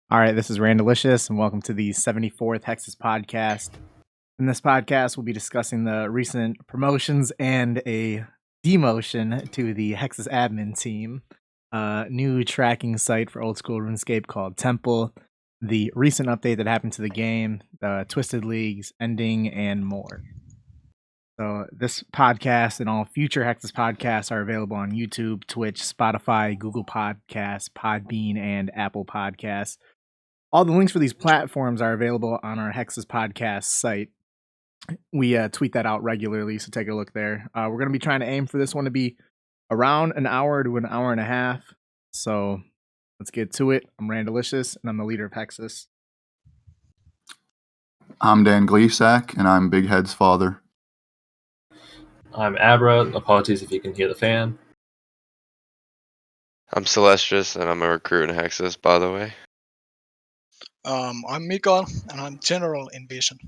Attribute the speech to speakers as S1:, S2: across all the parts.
S1: All right, this is Randalicious, and welcome to the 74th Hexis podcast. In this podcast, we'll be discussing the recent promotions and a demotion to the Hexis admin team, new tracking site for old school RuneScape called Temple, the recent update that happened to the game, the Twisted Leagues ending, and more. So this podcast and all future Hexis podcasts are available on YouTube, Twitch, Spotify, Google Podcasts, Podbean, and Apple Podcasts. All the links for these platforms are available on our Hexis podcast site. We tweet that out regularly, so take a look there. We're going to be trying to aim for this one to be around an hour to an hour and a half. So let's get to it. I'm Randalicious, and I'm the leader of Hexis.
S2: I'm Dan Gleesac, and I'm Big Head's father.
S3: I'm Abra. Apologies if you can hear the fan.
S4: I'm Celastrus, and I'm a recruit in Hexis, by the way.
S5: I'm Mikael, and I'm general in vision.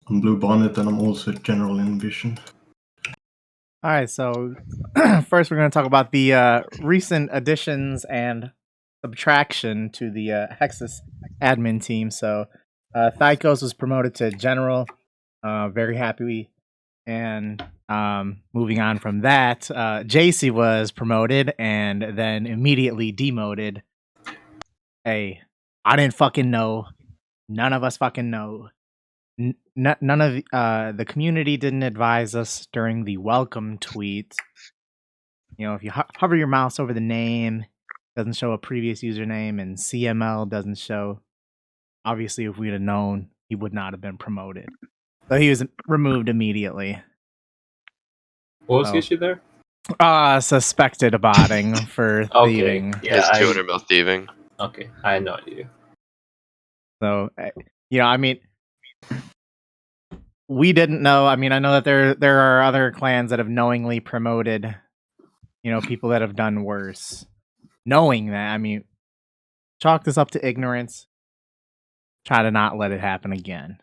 S6: I'm Bluebonnet, and I'm also general in vision.
S1: All right, so first we're going to talk about the recent additions and subtraction to the Hexis admin team. So Thykos was promoted to general, very happy. And moving on from that, JC was promoted and then immediately demoted. Hey, I didn't fucking know. None of us fucking know. None of the community didn't advise us during the welcome tweet. You know, if you hover your mouse over the name, it doesn't show a previous username, and CML doesn't show. Obviously, if we'd have known, he would not have been promoted. So he was removed immediately.
S3: What was the issue there?
S1: Suspected botting for thieving.
S4: Yeah, his 200 mil thieving.
S3: Okay, I had no idea.
S1: So, I mean, we didn't know. I mean, I know that there are other clans that have knowingly promoted, people that have done worse. Knowing that, I mean, chalk this up to ignorance. Try to not let it happen again.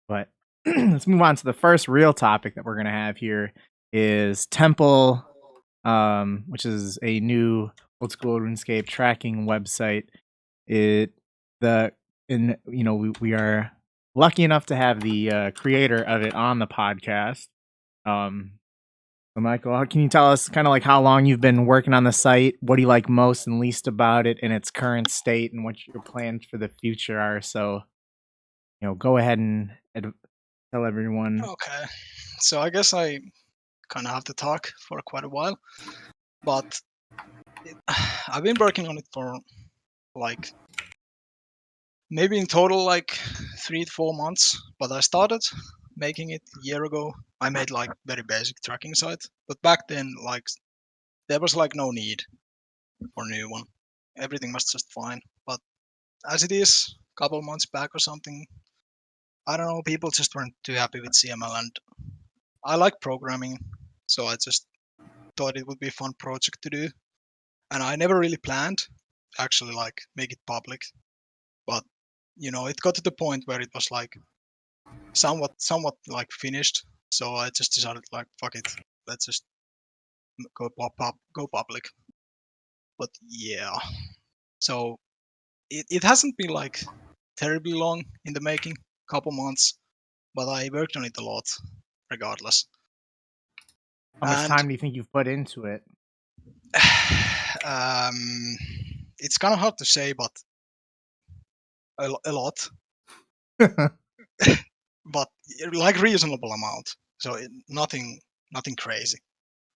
S1: But let's move on to the first real topic that we're going to have here is Temple, which is a new old school RuneScape tracking website. We are lucky enough to have the creator of it on the podcast. So Michael, can you tell us kind of like how long you've been working on the site? What do you like most and least about it in its current state, and what your plans for the future are? So, go ahead and tell everyone.
S5: Okay, so I guess I kind of have to talk for quite a while, but I've been working on it for like maybe in total like 3 to 4 months. But I started making it a year ago. I made like very basic tracking site, but back then like there was like no need for a new one. Everything was just fine. But as it is, a couple months back or something, I don't know, people just weren't too happy with CML, and I like programming, so I just thought it would be a fun project to do. And I never really planned actually like make it public, but it got to the point where it was like somewhat like finished. So I just decided like fuck it, let's just go public. But yeah, so it hasn't been like terribly long in the making, couple months, but I worked on it a lot regardless.
S1: How much time do you think you've put into it?
S5: It's kind of hard to say, but a lot. But like reasonable amount, so nothing crazy.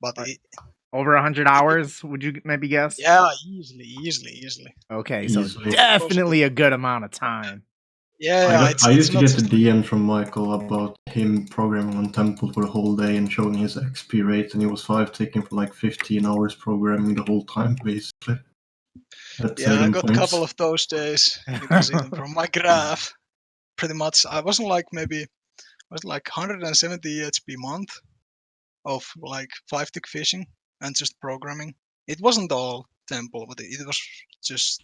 S5: But
S1: over 100 hours, would you maybe guess?
S5: Yeah, easily.
S1: Okay, so definitely a good amount of time.
S5: Yeah,
S6: I used to get a DM from Michael about him programming on Temple for the whole day and showing his XP rate, and he was 5 taking for like 15 hours programming the whole time, basically.
S5: Yeah, I got a couple of those days. You can see them from my graph. Pretty much, I wasn't like maybe, was like 170 EHP month of like 5-tick fishing and just programming. It wasn't all Temple, but it was just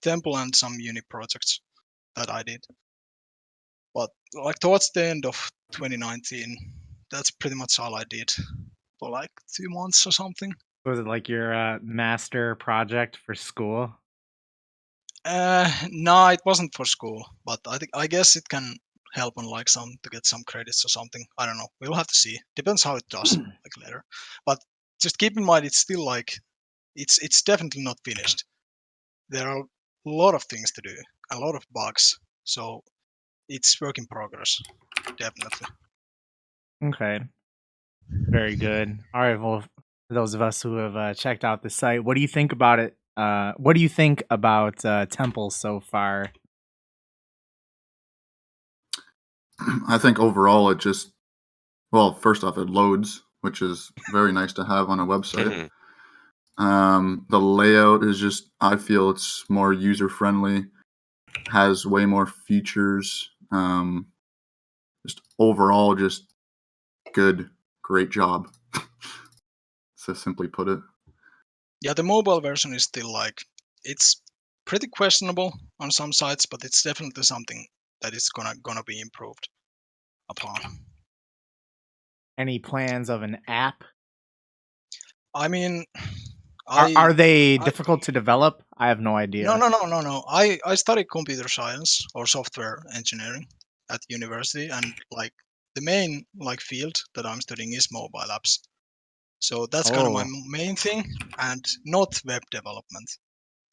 S5: Temple and some uni projects that I did. But like towards the end of 2019, that's pretty much all I did for like 2 months or something.
S1: Was it like your master project for school?
S5: No, it wasn't for school, but I guess it can help on like some to get some credits or something. I don't know. We'll have to see. Depends how it does like later. But just keep in mind, it's still like it's definitely not finished. There are a lot of things to do, a lot of bugs. So it's work in progress, definitely.
S1: Okay. Very good. All right. Well, for those of us who have checked out the site, what do you think about it? What do you think about temples so far?
S2: I think overall it just, well, first off, it loads, which is very nice to have on a website. The layout is just, I feel it's more user friendly, has way more features. Just overall, just good, great job. To simply put it.
S5: Yeah, the mobile version is still like it's pretty questionable on some sites, but it's definitely something that is gonna be improved upon.
S1: Any plans of an app?
S5: I mean,
S1: Are they difficult to develop? I have no idea.
S5: No. I studied computer science or software engineering at university, and like the main like field that I'm studying is mobile apps. So that's kind of my
S1: Oh,
S5: main thing, and not web development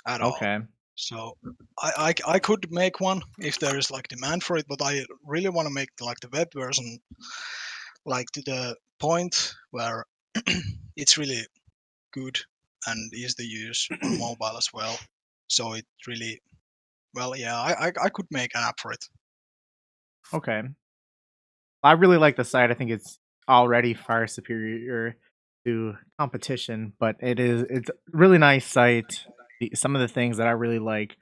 S5: at all.
S1: okay.
S5: So I could make one if there is like demand for it, but I really want to make like the web version like to the point where it's really good and easy to use on mobile as well. So it really, well, yeah, I could make an app for it.
S1: Okay. I really like the site. I think it's already far superior to competition, but it's a really nice site. Some of the things that I really like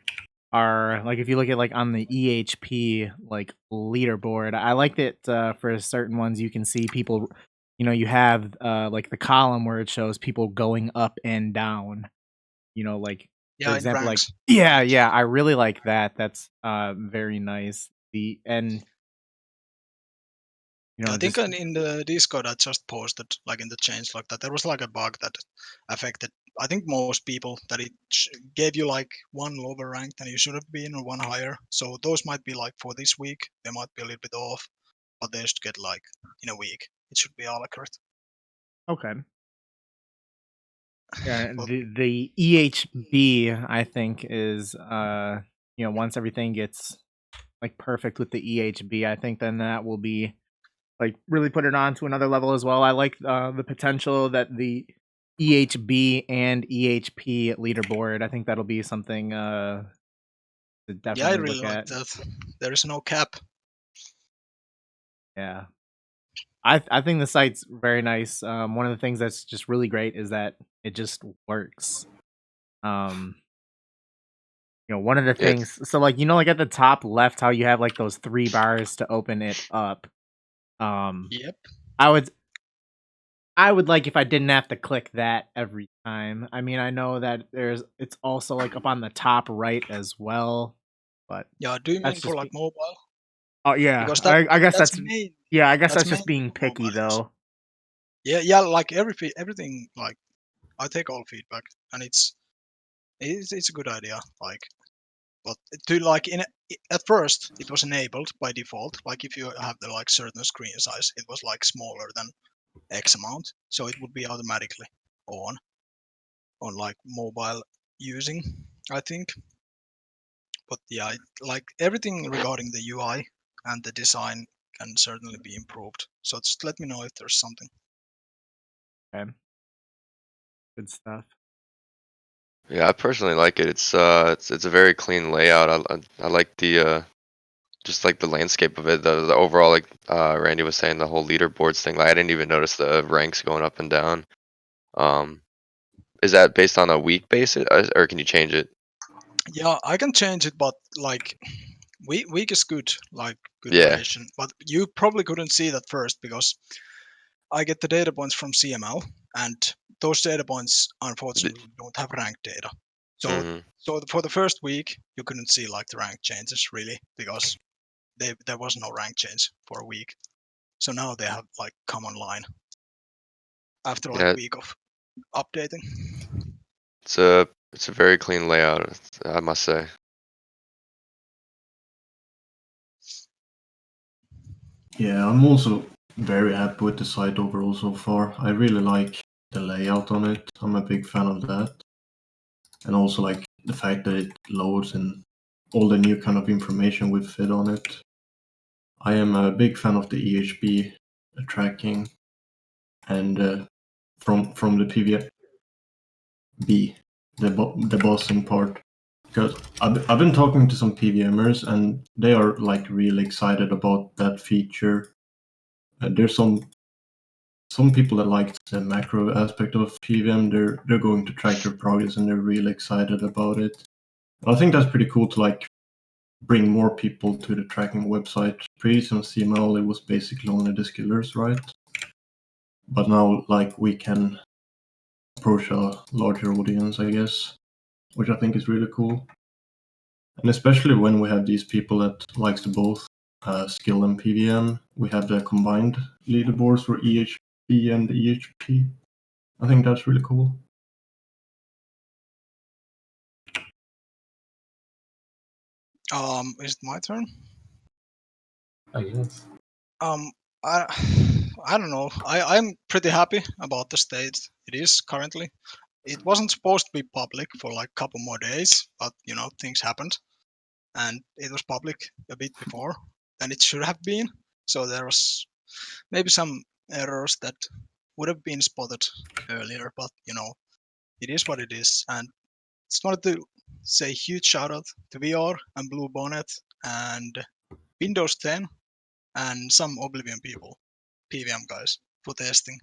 S1: are like if you look at like on the EHP like leaderboard, I like that for certain ones you can see people, you have like the column where it shows people going up and down, like for
S5: Yeah, in
S1: example, like
S5: ranks.
S1: yeah, I really like that. That's very nice.
S5: I think
S1: Just
S5: in the Discord I just posted like in the change like that there was like a bug that affected I think most people that it gave you like one lower rank than you should have been or one higher. So those might be like for this week they might be a little bit off, but they should get like in a week. It should be all accurate.
S1: okay. Yeah,
S5: But
S1: the EHB I think is once everything gets like perfect with the EHB, I think then that will be like really put it on to another level as well. I like the potential that the EHB and EHP leaderboard. I think that'll be something to
S5: yeah, I
S1: definitely
S5: really
S1: look
S5: like
S1: at.
S5: that. There is no cap.
S1: Yeah. I think the site's very nice. One of the things that's just really great is that it just works. Um one of the
S4: Yeah,
S1: things, so like like at the top left how you have like those 3 bars to open it up.
S5: Yep.
S1: I would like if I didn't have to click that every time. I mean, I know that it's also like up on the top right as well, but
S5: Yeah, do you mean
S1: that's
S5: for
S1: just
S5: like mobile?
S1: oh yeah.
S5: Because
S1: I guess
S5: that's
S1: that's
S5: main
S1: yeah. I guess
S5: that's
S1: that's just
S5: mainly
S1: being
S5: for
S1: picky
S5: mobile use.
S1: though.
S5: Yeah, like everything like I take all feedback and it's a good idea. Like, but to like at first it was enabled by default. Like if you have the like certain screen size, it was like smaller than X amount, so it would be automatically on like mobile using, I think. But yeah, like everything regarding the UI and the design can certainly be improved. So just let me know if there's something.
S1: Okay, good stuff.
S4: yeah. I personally like it. It's a very clean layout. I like the just like the landscape of it. The overall like Randy was saying the whole leaderboards thing. Like I didn't even notice the ranks going up and down. Um, is that based on a week basis, or can you change it?
S5: Yeah, I can change it, but like week is good, like good
S4: Yeah.
S5: duration. But you probably couldn't see that first because I get the data points from CML, and those data points unfortunately don't have rank data. So
S4: Mm-hmm.
S5: for the first week, you couldn't see like the rank changes really because there was no rank change for a week. So now they have like come online after like
S4: Yeah.
S5: week of updating.
S4: It's a very clean layout, I must say.
S6: Yeah, I'm also very happy with the site overall so far. I really like the layout on it. I'm a big fan of that. And also like the fact that it loads and all the new kind of information we fit on it. I am a big fan of the EHB tracking and from the PVB, the bossing part. Because I've been talking to some PVMers and they are like really excited about that feature. There's some people that like the macro aspect of PVM. They're going to track their progress and they're really excited about it. I think that's pretty cool to like bring more people to the tracking website. Previously on CML it was basically only the skillers, right? But now like we can approach a larger audience, I guess, which I think is really cool. And especially when we have these people that likes to both skill and PVM, we have the combined leaderboards for EHP and EHP. I think that's really cool.
S5: Is it my turn?
S3: I guess.
S5: I I don't know. I'm pretty happy about the state it is currently. It wasn't supposed to be public for like a couple more days, but you know things happened, and it was public a bit before than it should have been. So there was maybe some errors that would have been spotted earlier, but you know it is what it is. And just wanted to say huge shout out to VR and Bluebonnet and Windows 10 and some Oblivion people, PVM guys, for testing.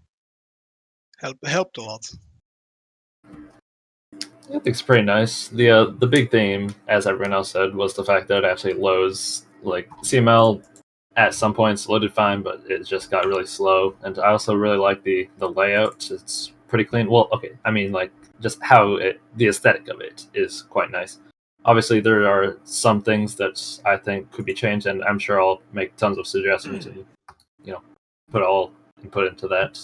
S5: Helped a lot.
S3: I think it's pretty nice. The big theme, as everyone else said, was the fact that it actually loads. Like CML at some points loaded fine, but it just got really slow. And I also really like the layout. It's pretty clean. Well, okay, I mean like just how the aesthetic of it is quite nice. Obviously, there are some things that I think could be changed, and I'm sure I'll make tons of suggestions and you know put all input into that.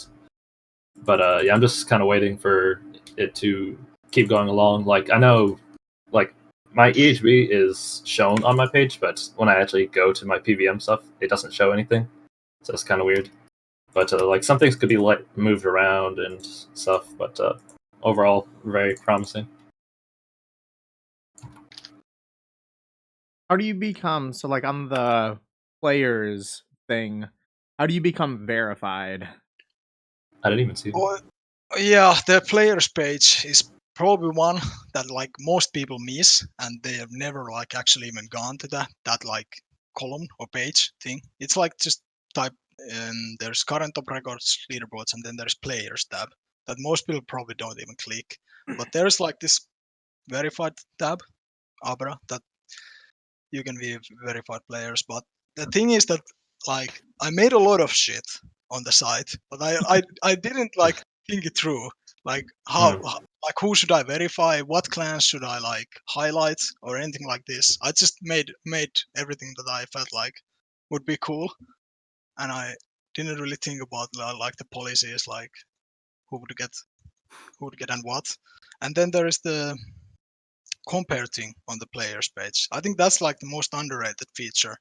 S3: But yeah, I'm just kind of waiting for it to keep going along. Like I know, like my EHB is shown on my page, but when I actually go to my PVM stuff, it doesn't show anything. So it's kind of weird. But like some things could be like moved around and stuff. But overall, very promising.
S1: How do you become so like on the players thing? How do you become verified?
S3: I didn't even see that.
S5: Oh, yeah, the players page is probably one that like most people miss, and they have never like actually even gone to that like column or page thing. It's like just type there's current top records, leaderboards, and then there's players tab that most people probably don't even click. But there's like this verified tab, Abra, that you can be verified players. But the thing is that like I made a lot of shit on the site, but I didn't like think it through. Like like who should I verify? What clans should I like highlight or anything like this? I just made everything that I felt like would be cool, and I didn't really think about like the policies, like who would get and what. And then there is the compare thing on the players page. I think that's like the most underrated feature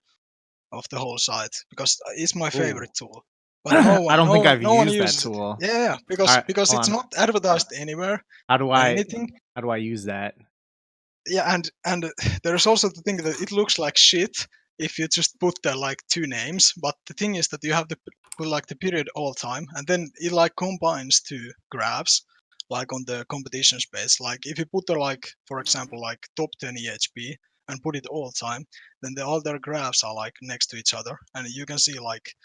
S5: of the whole site because it's my favorite tool. But
S1: I don't think I've
S5: no one
S1: used that
S5: uses it.
S1: tool.
S5: Yeah,
S1: All right,
S5: because
S1: hold
S5: it's
S1: on.
S5: not advertised anywhere
S1: How do
S5: or
S1: I
S5: anything.
S1: use that?
S5: Yeah, and there's also the thing that it looks like shit if you just put the like two names. But the thing is that you have to put like the period all time, and then it like combines two graphs like on the competition space. Like if you put the like for example like top 10 EHP and put it all time, then the other graphs are like next to each other, and you can see like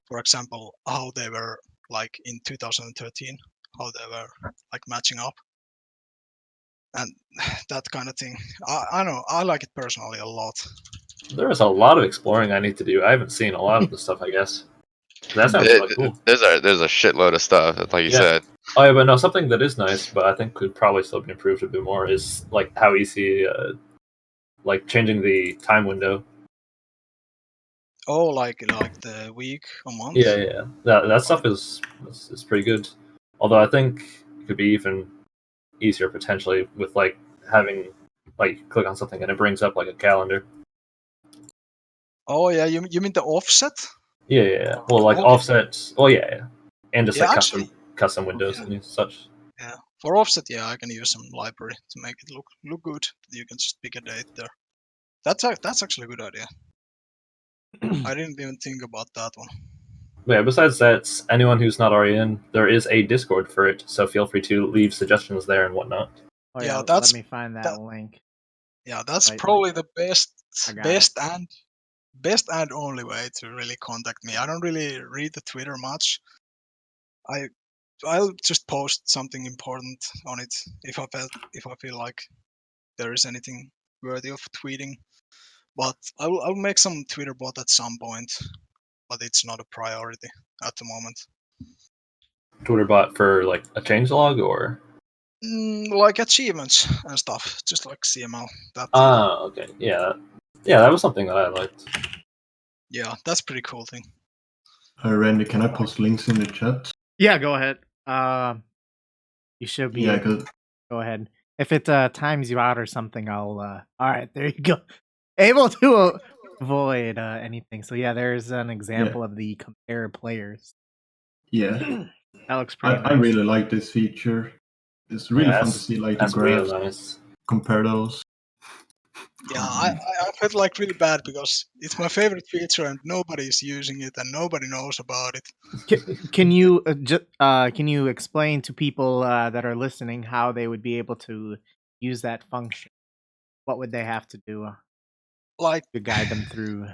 S5: for example how they were like in 2013, how they were like matching up and that kind of thing. I know I like it personally a lot.
S3: There is a lot of exploring I need to do. I haven't seen a lot of the stuff, I guess. That sounds really cool.
S4: There's a shitload of stuff, like you
S3: Yeah.
S4: said.
S3: Oh yeah, but no, something that is nice, but I think could probably still be improved a bit more is like how easy, like changing the time window.
S5: Oh, like the week or month.
S3: Yeah. That stuff is pretty good. Although I think it could be even easier potentially with like having like click on something and it brings up like a calendar.
S5: Oh yeah, you mean the offset?
S3: Yeah. Well, like
S5: Okay.
S3: offset. Oh yeah. And just
S5: Yeah,
S3: like
S5: actually,
S3: custom windows
S5: yeah.
S3: and such.
S5: Yeah, for offset, yeah, I can use some library to make it look good. You can just pick a date there. That's actually a good idea. I didn't even think about that one.
S3: But yeah, besides that, anyone who's not already in, there is a Discord for it, so feel free to leave suggestions there and whatnot.
S1: Oh
S5: Yeah,
S1: yeah,
S5: that's-
S1: let me find that
S5: that-
S1: link.
S5: Yeah, that's
S1: Right.
S5: probably the best
S1: I got
S5: best and only way to really contact me. I don't really read the Twitter much. I'll just post something important on it if I feel like there is anything worthy of tweeting. But I'll make some Twitter bot at some point, but it's not a priority at the moment.
S3: Twitter bot for like a changelog or
S5: Like achievements and stuff, just like CML. That
S3: okay, yeah, that was something that I liked.
S5: yeah, that's pretty cool thing.
S6: Randy, can I post links in the chat?
S1: Yeah, go ahead. You should be.
S6: Yeah, because
S1: Go ahead. If it times you out or something, I'll. All right, there you go. Able to avoid anything. So yeah, there's an example of the compare players.
S6: yeah,
S1: That looks pretty nice.
S6: I really like this feature. It's really fun to see like the
S3: That's real
S6: graphs,
S3: nice.
S6: compare those.
S5: Yeah, I felt like really bad because it's my favorite feature and nobody's using it and nobody knows about it.
S1: Can you can you explain to people that are listening how they would be able to use that function? What would they have to do
S5: Like,
S1: to guide them through?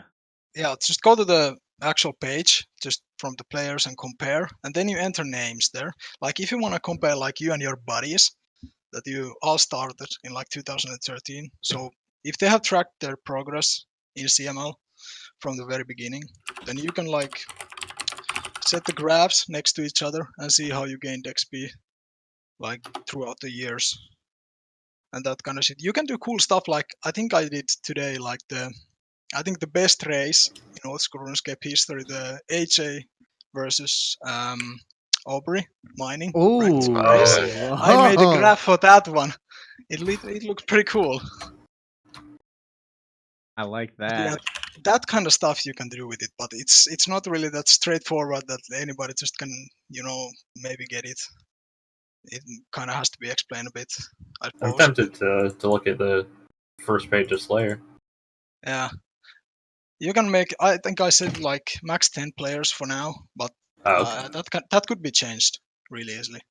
S5: yeah, just go to the actual page just from the players and compare, and then you enter names there. Like if you want to compare like you and your buddies that you all started in like 2013, so if they have tracked their progress in CML from the very beginning, then you can like set the graphs next to each other and see how you gained XP like throughout the years and that kind of shit. You can do cool stuff like I think I did today like I think the best race in old school RuneScape history, the HA versus Aubrey mining ranked
S1: Ooh,
S5: race.
S4: yeah.
S5: I made a graph for that one. It looked pretty cool.
S1: I like
S5: But yeah,
S1: that.
S5: that kind of stuff you can do with it, but it's not really that straightforward that anybody just can maybe get it. It kind of has to be explained a bit, I
S3: I'm
S5: suppose.
S3: tempted to look at the first page of Slayer.
S5: Yeah, you can make. I think I said like max 10 players for now, but
S3: Okay.
S5: that could be changed really easily.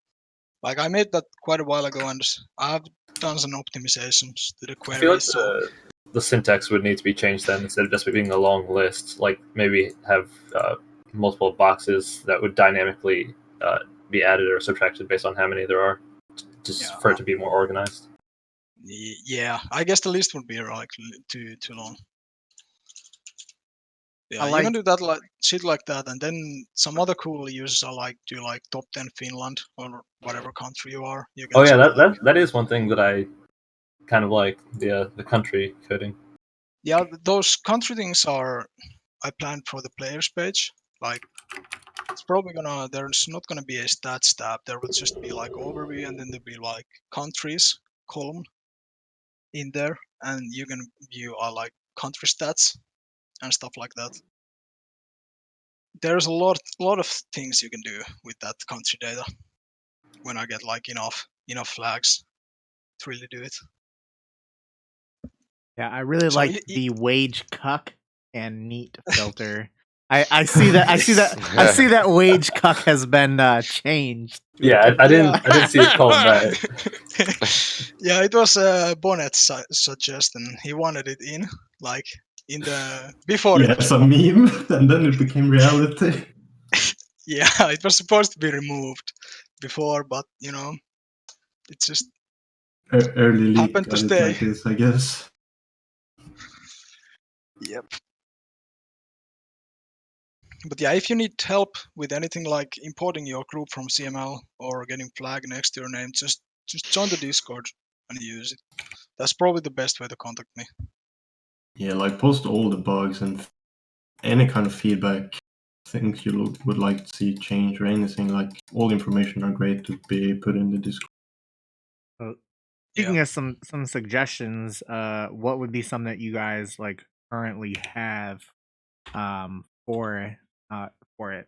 S5: Like I made that quite a while ago, and I've done some optimizations to the
S3: I feel like
S5: queries. So
S3: the syntax would need to be changed then instead of just being a long list. Like maybe have multiple boxes that would dynamically be added or subtracted based on how many there are, just
S5: Yeah.
S3: for it to be more organized.
S5: Yeah, I guess the list would be like too long. Yeah,
S1: I
S5: you can
S1: like-
S5: do that like shit like that, and then some other cool uses are like do like top 10 Finland or whatever country you are. You can
S3: Oh yeah,
S5: check, like,
S3: that is one thing that I kind of like, the country coding.
S5: yeah, those country things are I planned for the players page. Like it's probably there's not gonna be a stats tab. There will just be like overview, and then there'll be like countries column in there, and you can view like country stats and stuff like that. There's a lot of things you can do with that country data when I get like enough flags to really do it.
S1: Yeah, I really
S5: So
S1: like the wage cuck and neat filter. I see that. I see that wage cuck has been changed.
S3: Yeah, I didn't see it called that.
S5: Yeah, it was Bonnet's suggestion. He wanted it in like in the before.
S6: Yeah, it's a meme, and then it became reality.
S5: Yeah, it was supposed to be removed before, but it's just
S6: Early leak
S5: happened to
S6: got it
S5: stay.
S6: like this, I guess.
S5: Yep. But yeah, if you need help with anything like importing your group from CML or getting flag next to your name, just join the Discord and use it. That's probably the best way to contact me.
S6: Yeah, like post all the bugs and any kind of feedback, things you would like to see change or anything. Like all the information are great to be put in the Discord.
S1: Speaking of some suggestions, what would be some that you guys like currently have for for it.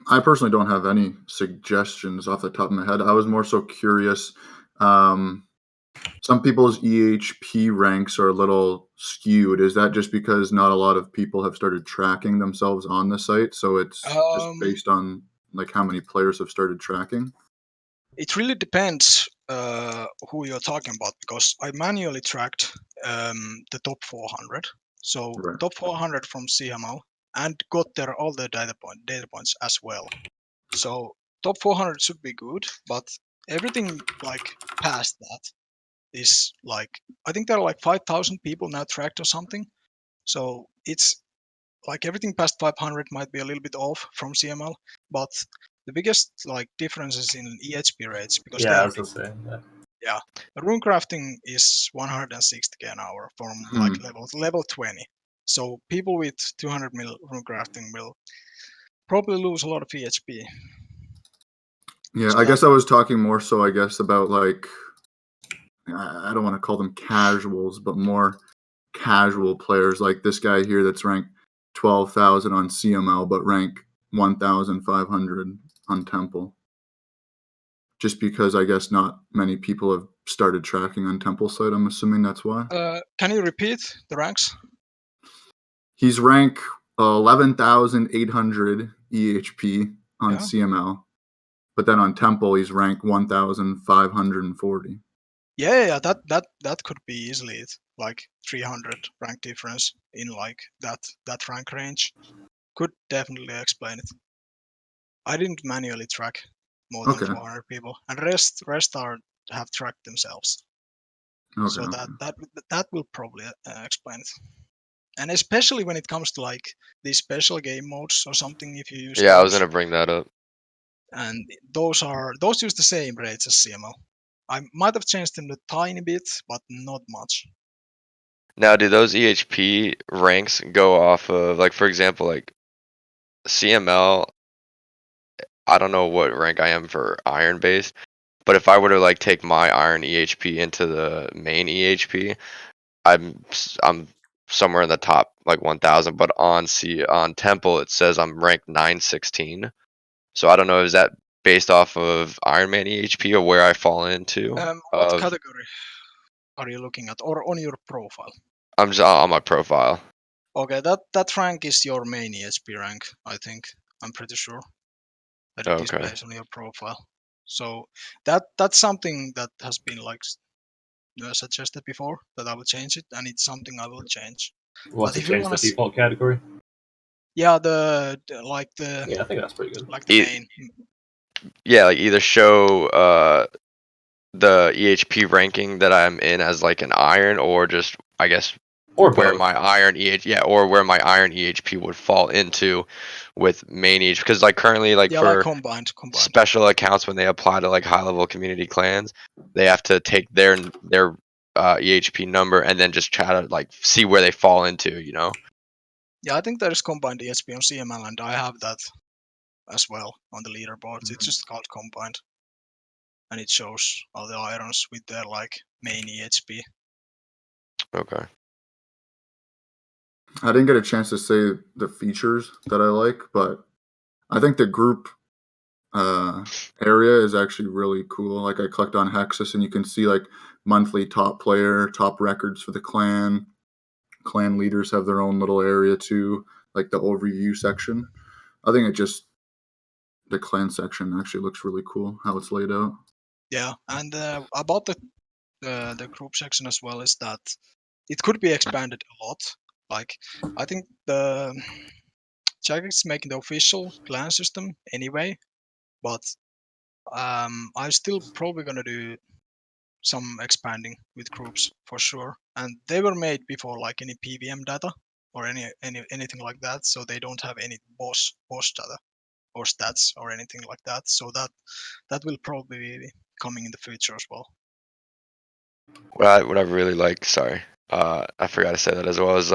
S2: I personally don't have any suggestions off the top of my head. I was more so curious. Some people's EHP ranks are a little skewed. Is that just because not a lot of people have started tracking themselves on the site? So it's just based on like how many players have started tracking?
S5: It really depends who you're talking about, because I manually tracked the top 400. So
S2: Right.
S5: top 400 from CML, and got there all the data points as well. So top 400 should be good, but everything like past that is like, I think there are like 5,000 people now tracked or something. So it's like everything past 500 might be a little bit off from CML, but the biggest like differences in EHP rates, because
S3: Yeah, I was just saying that.
S5: yeah, rune crafting is 160k an hour from like level 20. So people with 200 mil rune crafting will probably lose a lot of EHP.
S2: Yeah,
S5: So
S2: I guess I was talking more so, I guess, about like, I don't want to call them casuals, but more casual players like this guy here that's ranked 12,000 on CML, but rank 1,500 on Temple. Just because I guess not many people have started tracking on Temple site. I'm assuming that's why.
S5: Can you repeat the ranks?
S2: He's rank 11,800 EHP on CML, but then on Temple he's rank 1,540.
S5: Yeah, that could be easily it. Like 300 rank difference in like that rank range could definitely explain it. I didn't manually track more than 400 people, and rest are have tracked themselves. So that will probably explain it. And especially when it comes to like these special game modes or something, if you use
S4: Yeah,
S5: those,
S4: I was gonna bring that up.
S5: And those use the same rates as CML. I might have changed them a tiny bit, but not much.
S4: Now, do those EHP ranks go off of, like, for example, like CML? I don't know what rank I am for iron based, but if I were to like take my iron EHP into the main EHP, I'm somewhere in the top like 1,000. But on Temple it says I'm ranked 916. So I don't know, is that based off of Iron Man EHP or where I fall into?
S5: What category are you looking at, or on your profile?
S4: I'm just on my profile.
S5: Okay, that rank is your main EHP rank, I think. I'm pretty sure that it displays on your profile. So that's something that has been like suggested before, that I will change it, and it's something I will change.
S3: What's it change the default category?
S5: Yeah,
S3: yeah, I think that's pretty good.
S5: Like the main.
S4: Yeah, like either show the EHP ranking that I'm in as like an iron, or just I guess
S3: or
S4: where
S3: both.
S4: my iron or where my iron EHP would fall into with main EHP, because like currently like for
S5: like combined
S4: special accounts, when they apply to like high level community clans, they have to take their EHP number and then just try to like see where they fall into, you know.
S5: Yeah, I think there is combined EHP on CML, and I have that as well on the leaderboards. It's just called combined, and it shows all the irons with their like main EHP.
S2: Okay. I didn't get a chance to say the features that I like, but I think the group area is actually really cool. Like I clicked on Hexis and you can see like monthly top player, top records for the clan. Clan leaders have their own little area too, like the overview section. I think the clan section actually looks really cool how it's laid out.
S5: Yeah, and about the group section as well is that it could be expanded a lot. Like I think the Jagex is making the official clan system anyway, but I'm still probably gonna do some expanding with groups for sure. And they were made before like any PVM data or anything like that, so they don't have any boss data or stats or anything like that. So that will probably be coming in the future as well.
S4: What I really like, sorry, I forgot to say that as well, is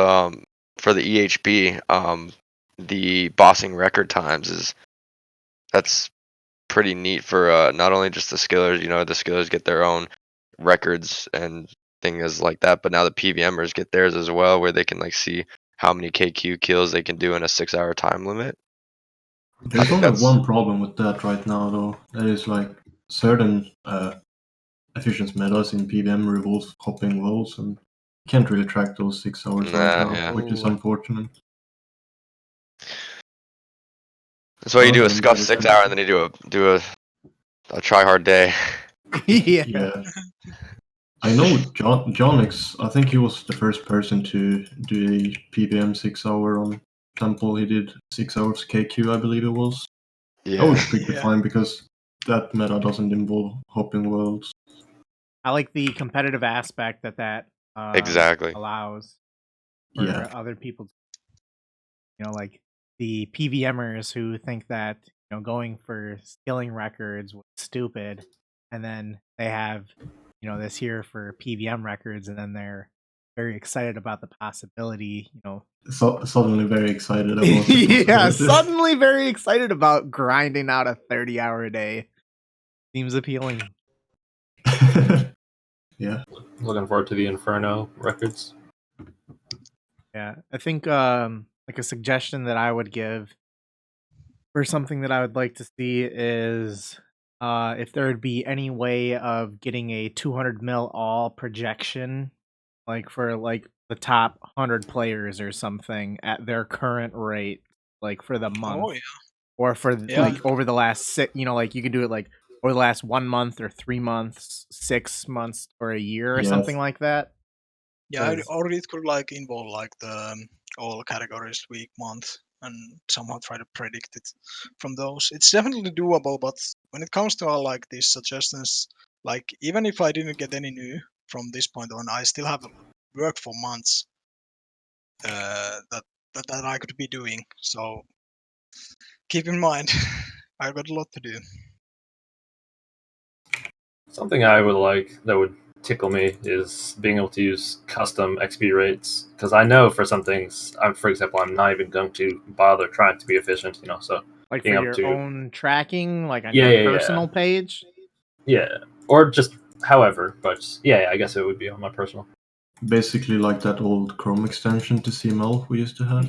S4: for the EHP, the bossing record times that's pretty neat for not only just the skillers. You know, the skillers get their own records and things like that. But now the PVMers get theirs as well, where they can like see how many KQ kills they can do in a 6-hour time limit.
S6: There's
S4: think
S6: only
S4: that's-
S6: one problem with that right now, though. There is like certain efficient metas in PVM revolve hopping walls, and you can't really track those 6 hours right
S4: Nah,
S6: now,
S4: yeah.
S6: which is
S1: Ooh.
S6: unfortunate.
S4: That's why you do a
S6: Another game
S4: scuff
S6: that is
S4: 6-hour and then you do a try hard day.
S1: Yeah.
S6: Yeah. I know Jonix, I think he was the first person to do a PVM 6 hour on Temple. He did 6 hours KQ, I believe it was. That was
S4: Yeah.
S6: pretty
S5: Yeah.
S6: fine because that meta doesn't involve hopping worlds.
S1: I like the competitive aspect that
S4: Exactly.
S1: allows for
S6: Yeah.
S1: other people. Like the PVMers who think that going for skilling records was stupid, and then they have this here for PVM records, and then they're very excited about the possibility.
S6: So suddenly very excited about the
S1: Yeah,
S6: possibilities.
S1: suddenly very excited about grinding out a 30-hour a day. Seems appealing.
S6: Yeah.
S3: Looking forward to the Inferno records.
S1: Yeah, I think like a suggestion that I would give for something that I would like to see is if there would be any way of getting a 200 mil all projection, like for like the top 100 players or something at their current rate, like for the month,
S5: Oh yeah.
S1: or for
S5: Yeah.
S1: like over the last like you can do it like over the last 1 month or 3 months, 6 months, or a year or
S6: Yes.
S1: something like that.
S5: Yeah,
S1: Does-
S5: or it could like involve like the all categories, week, month, and somehow try to predict it from those. It's definitely doable, but when it comes to like these suggestions, like even if I didn't get any new from this point on, I still have work for months that I could be doing. So keep in mind, I've got a lot to do.
S3: Something I would like that would tickle me is being able to use custom XP rates, because I know for some things, for example, I'm not even going to bother trying to be efficient, so
S1: like
S3: being
S1: for
S3: able
S1: your
S3: to-
S1: own tracking, like on
S3: Yeah,
S1: your
S3: yeah,
S1: personal page.
S3: yeah, or just however, but yeah, I guess it would be on my personal.
S6: Basically like that old Chrome extension to CML we used to have.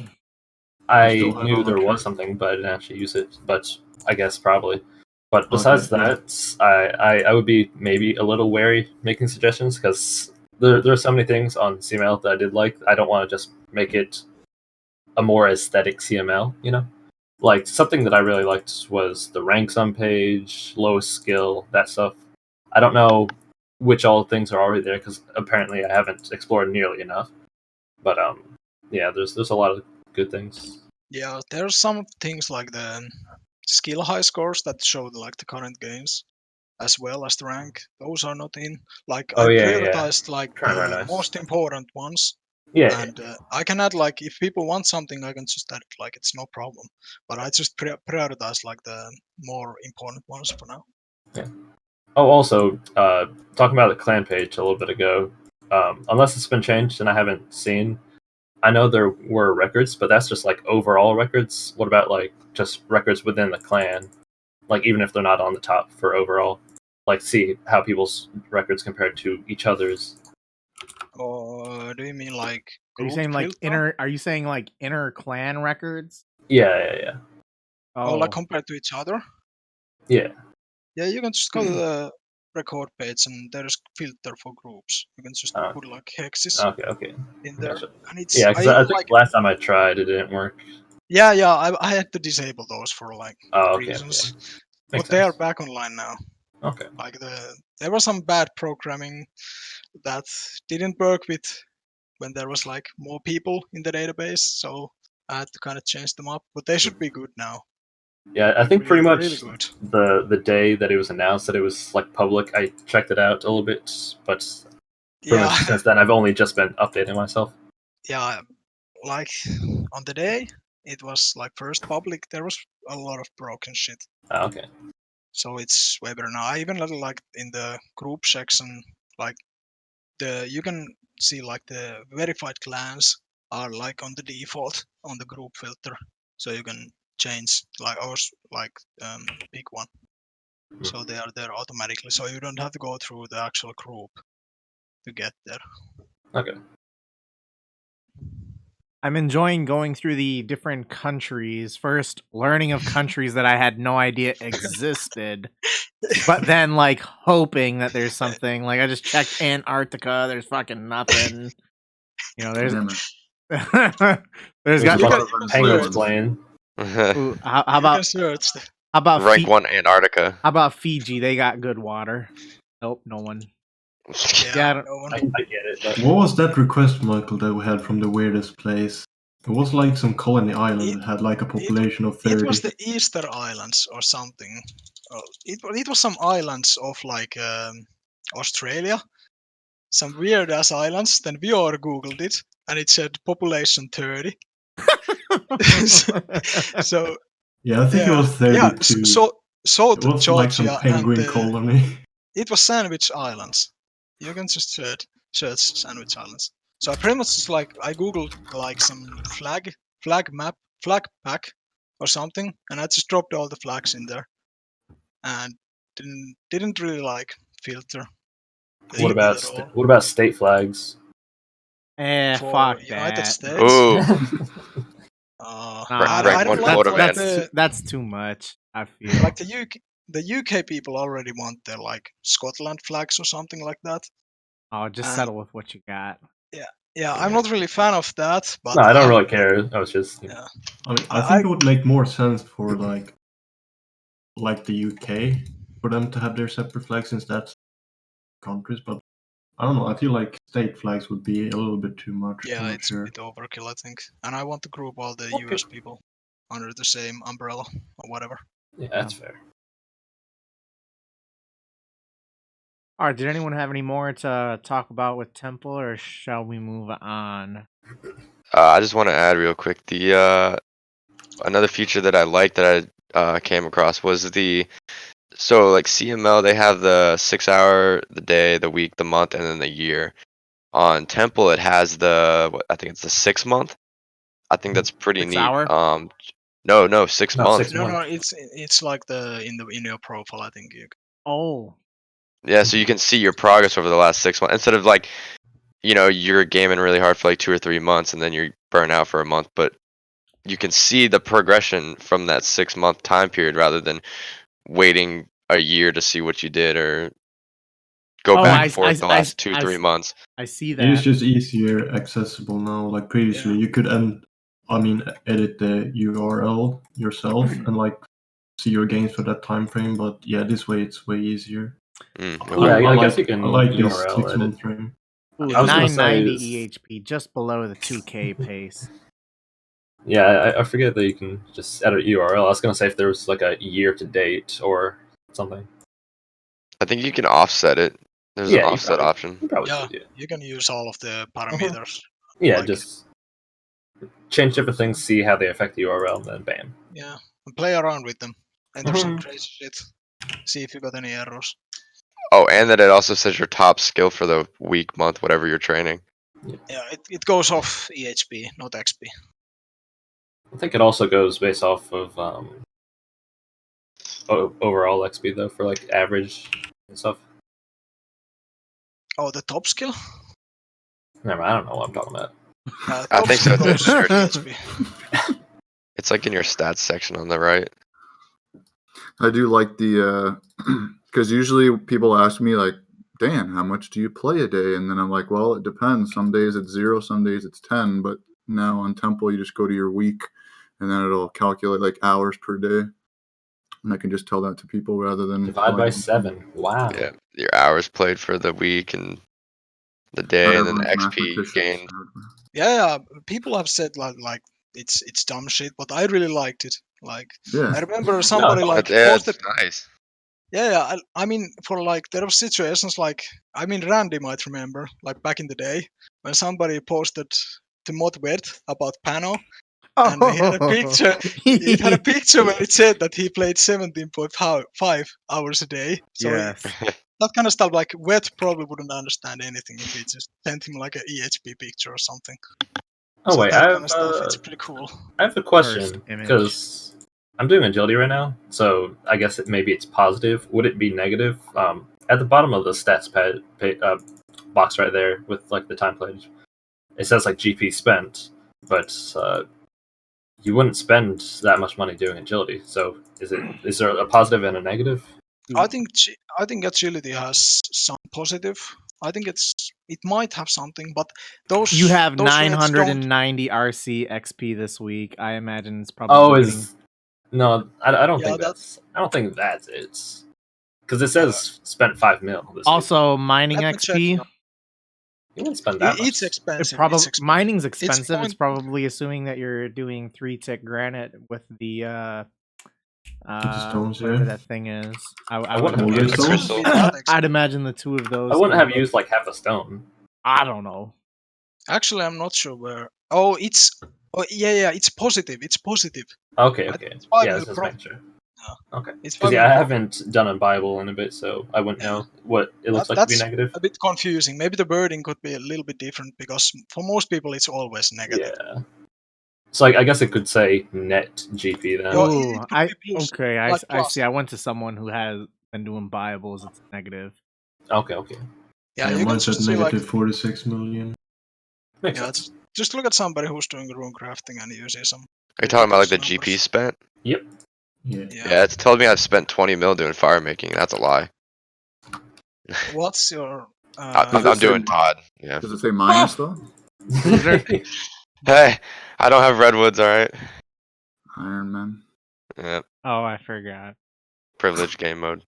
S3: I
S6: still have
S3: knew
S6: on
S3: there
S6: the
S3: was
S6: track?
S3: something, but I didn't actually use it. But I guess probably. But besides
S6: Okay, yeah.
S3: that, I would be maybe a little wary making suggestions, because there are so many things on CML that I did like. I don't want to just make it a more aesthetic CML, Like something that I really liked was the ranks on page, lowest skill, that stuff. I don't know which all things are already there, because apparently I haven't explored nearly enough. But yeah, there's a lot of good things.
S5: Yeah, there's some things like the skill high scores that show like the current games, as well as the rank. Those are not in. Like
S3: Oh
S5: I
S3: yeah,
S5: prioritized like
S3: Trying to
S5: the
S3: run
S5: most important ones,
S3: Yeah,
S5: and I can add like if people want something, I can just add it. Like it's no problem. But I just prioritize like the more important ones for now.
S3: yeah. Oh, also, talking about the clan page a little bit ago, unless it's been changed and I haven't seen, I know there were records, but that's just like overall records. What about like just records within the clan? Like even if they're not on the top for overall, like see how people's records compare to each other's.
S5: Or do you mean like
S1: Are you
S5: group
S1: saying like
S5: filter?
S1: inner? Are you saying like inner clan records?
S3: Yeah.
S5: Or like
S1: Oh,
S5: compared to each other?
S3: Yeah.
S5: Yeah, you can just go to the record page and there's filter for groups. You can just
S3: Oh.
S5: put like hexes
S3: Okay.
S5: in there,
S3: Gotcha.
S5: and it's
S3: Yeah, because
S5: I
S3: I think
S5: like.
S3: last time I tried, it didn't work.
S5: Yeah, I had to disable those for like
S3: Oh, okay.
S5: reasons,
S3: Makes
S5: but they are
S3: sense.
S5: back online now.
S3: Okay.
S5: Like there was some bad programming that didn't work with when there was like more people in the database, so I had to kind of change them up. But they should be good now.
S3: Yeah, I think pretty
S5: Really,
S3: much
S5: really good.
S3: the day that it was announced that it was like public, I checked it out a little bit, but pretty
S5: Yeah,
S3: much since then I've only just been updating myself.
S5: yeah. Like on the day it was like first public, there was a lot of broken shit.
S3: Ah, okay.
S5: So it's way better now. I even like in the group section, like you can see like the verified clans are like on the default on the group filter, so you can change like ours, like pick one. so they are there automatically. So you don't have to go through the actual group to get there.
S3: Okay.
S1: I'm enjoying going through the different countries. First, learning of countries that I had no idea existed, but then like hoping that there's something. Like I just checked Antarctica. There's fucking nothing. You know, there's
S2: Damn it.
S1: there's
S3: There's
S1: got
S3: a lot
S5: can-
S3: of
S5: you can
S3: penguins
S5: search.
S3: playing.
S1: Ooh, how
S5: You
S1: about
S5: can search.
S1: how about
S4: Rank 1 Antarctica.
S1: How about Fiji? They got good water. Nope, no one.
S5: Yeah,
S1: Yeah, I don't-
S5: no one.
S3: I get it, but
S6: What was that request, Michael, that we had from the weirdest place? It was like some colony island that had like a population of 30.
S5: It was the Easter Islands or something. It was some islands of like Australia, some weird ass islands. Then we all googled it, and it said population 30. So
S6: Yeah, I think it
S5: yeah,
S6: was 32.
S5: yeah. So
S6: it was like some penguin colony.
S5: it was Sandwich Islands. You can just search Sandwich Islands. So I pretty much just like I googled like some flag pack or something, and I just dropped all the flags in there, and didn't really like filter. the
S3: what
S5: image
S3: about
S5: at all.
S3: what about state flags?
S5: For
S1: fuck
S5: United
S1: that.
S5: States?
S4: Ooh.
S1: Nah,
S5: I
S4: rank
S5: don't
S4: one
S5: like
S4: quota,
S5: like
S4: man.
S1: that's too much. I feel
S5: like the UK people already want their like Scotland flags or something like that.
S1: just
S5: and-
S1: settle with what you got.
S5: Yeah, I'm not really a fan of that, but
S3: No, I don't really care. I was just
S5: Yeah.
S6: I mean, I think it would make more sense for like the UK for them to have their separate flags since that's countries. But I don't know. I feel like state flags would be a little bit too much.
S5: Yeah,
S6: I'm not
S5: it's
S6: sure.
S5: a bit overkill, I think. And I want to group all the
S3: Okay.
S5: US people under the same umbrella or whatever.
S3: yeah, that's fair.
S1: All right, did anyone have any more to talk about with Temple, or shall we move on?
S4: I just want to add real quick the another feature that I liked that I came across was so like CML, they have the 6 hour, the day, the week, the month, and then the year. On Temple it has I think it's the 6 month. I think that's pretty
S1: 6
S4: neat.
S1: hour?
S4: No, 6
S3: No,
S4: month.
S3: 6
S5: No,
S3: months.
S5: it's like in your profile, I think.
S1: Oh,
S4: Yeah, so you can see your progress over the last 6 months instead of like, you're gaming really hard for like 2 or 3 months and then you're burnt out for a month, but you can see the progression from that 6 month time period rather than waiting a year to see what you did or go back and forth the last 2-3 months.
S1: I see
S6: It is
S1: that.
S6: just easier accessible now. Like previously, you could edit the URL yourself and like see your games for that time frame. But yeah, this way it's way easier.
S4: Okay.
S3: Yeah, I guess
S6: like,
S3: you can
S6: I like this
S3: URL
S6: 6
S3: edit.
S6: month frame.
S1: Ooh,
S3: I was gonna say
S1: 990
S3: is-
S1: EHP, just below the 2K pace.
S3: Yeah, I forget that you can just edit URL. I was gonna say if there was like a year to date or something.
S4: I think you can offset it. There's
S3: Yeah,
S4: an
S3: you
S4: offset
S3: probably-
S4: option.
S3: You probably
S5: Yeah.
S3: could, yeah.
S5: You can use all of the parameters.
S3: Yeah,
S5: Like-
S3: just change different things, see how they affect the URL, and then bam.
S5: Yeah, and play around with them. Enter some
S3: Mhm.
S5: crazy shit. See if you got any errors.
S4: Oh, and that it also says your top skill for the week, month, whatever you're training.
S5: Yeah, it goes off EHP, not XP.
S3: I think it also goes based off of overall XP though for like average and stuff.
S5: Oh, the top skill?
S3: Never, I don't know what I'm talking about.
S4: I
S5: Top
S4: think so.
S5: skill
S4: It's
S5: goes
S4: in
S5: off
S4: your-
S5: EHP.
S4: It's like in your stats section on the right.
S2: I do like the because usually people ask me like, Dan, how much do you play a day? And then I'm like, well, it depends. Some days it's 0, some days it's 10. But now on Temple, you just go to your week, and then it'll calculate like hours per day, and I can just tell that to people rather than
S3: Divide by
S2: like,
S3: 7. Wow.
S4: Yeah, your hours played for the week and the day, and then the
S2: everyone's
S4: XP you gain.
S5: Yeah, people have said like it's dumb shit, but I really liked it. Like
S2: Yeah.
S5: I remember somebody
S3: No,
S5: like
S4: Yeah,
S5: posted.
S4: it's nice.
S5: Yeah, I mean for like there were situations like I mean Randy might remember like back in the day when somebody posted to Modwed about Pano. And he had a picture. It had a picture where it said that he played 17.5 hours a day. So
S1: Yes.
S5: that kind of stuff, like Wet probably wouldn't understand anything if he just sent him like an EHP picture or something.
S3: Oh
S5: So
S3: wait,
S5: that
S3: I
S5: kind of stuff, it's
S3: have
S5: pretty cool.
S3: I have a question
S1: image.
S3: because I'm doing agility right now, so I guess maybe it's positive. Would it be negative? At the bottom of the stats box right there with like the time pledge, it says like GP spent, but you wouldn't spend that much money doing agility. So is there a positive and a negative?
S5: I think agility has some positive. I think it might have something, but those
S1: You have
S5: those rates don't.
S1: 990 RC XP this week. I imagine it's probably getting...
S3: No, I don't
S5: Yeah,
S3: think I don't think that's it. Because it says spent 5 mil this week.
S1: Also, mining
S5: Let me check.
S1: XP.
S3: You wouldn't spend that much.
S5: It's expensive.
S1: It's
S5: It's expensive.
S1: mining's expensive. It's
S5: point-
S1: probably assuming that you're doing 3-tick granite with the
S6: stones,
S1: whatever
S6: yeah.
S1: that thing is.
S3: I wouldn't have
S6: Molten
S3: used
S6: stones?
S4: crystal.
S1: I'd imagine the two of those.
S3: I wouldn't have used like half a stone.
S1: I don't know.
S5: Actually, I'm not sure where. Oh, it's. Oh, yeah. It's positive. It's positive.
S3: Okay.
S5: It's 5
S3: Yeah,
S5: mil
S3: let's just
S5: profit.
S3: make sure.
S5: Yeah.
S3: Okay.
S5: It's
S3: Because
S5: 5
S3: I
S5: mil profit.
S3: haven't done a Bible in a bit, so I wouldn't know what it looks like to be
S5: That's
S3: negative.
S5: a bit confusing. Maybe the wording could be a little bit different because for most people it's always negative.
S3: Yeah. So I guess it could say net GP then.
S5: Yo,
S1: Ooh,
S5: it could be plus,
S1: I
S5: plus.
S1: see. I went to someone who has been doing Bibles. It's negative.
S3: Okay.
S5: Yeah,
S6: Yeah,
S5: you can
S6: mine said
S5: just see like
S6: negative 46 million.
S3: Makes
S5: yeah,
S3: sense.
S5: just look at somebody who's doing rune crafting and you see some.
S4: Are you talking about like the
S5: numbers.
S4: GP spent?
S6: Yeah.
S4: Yeah, it's told me I've spent 20 mil doing fire making. That's a lie.
S5: What's your?
S4: I'm doing Todd. Yeah.
S2: Does it say minus though?
S4: Hey, I don't have redwoods. All right.
S2: Iron Man.
S4: Yeah.
S1: Oh, I forgot.
S4: Privileged game mode.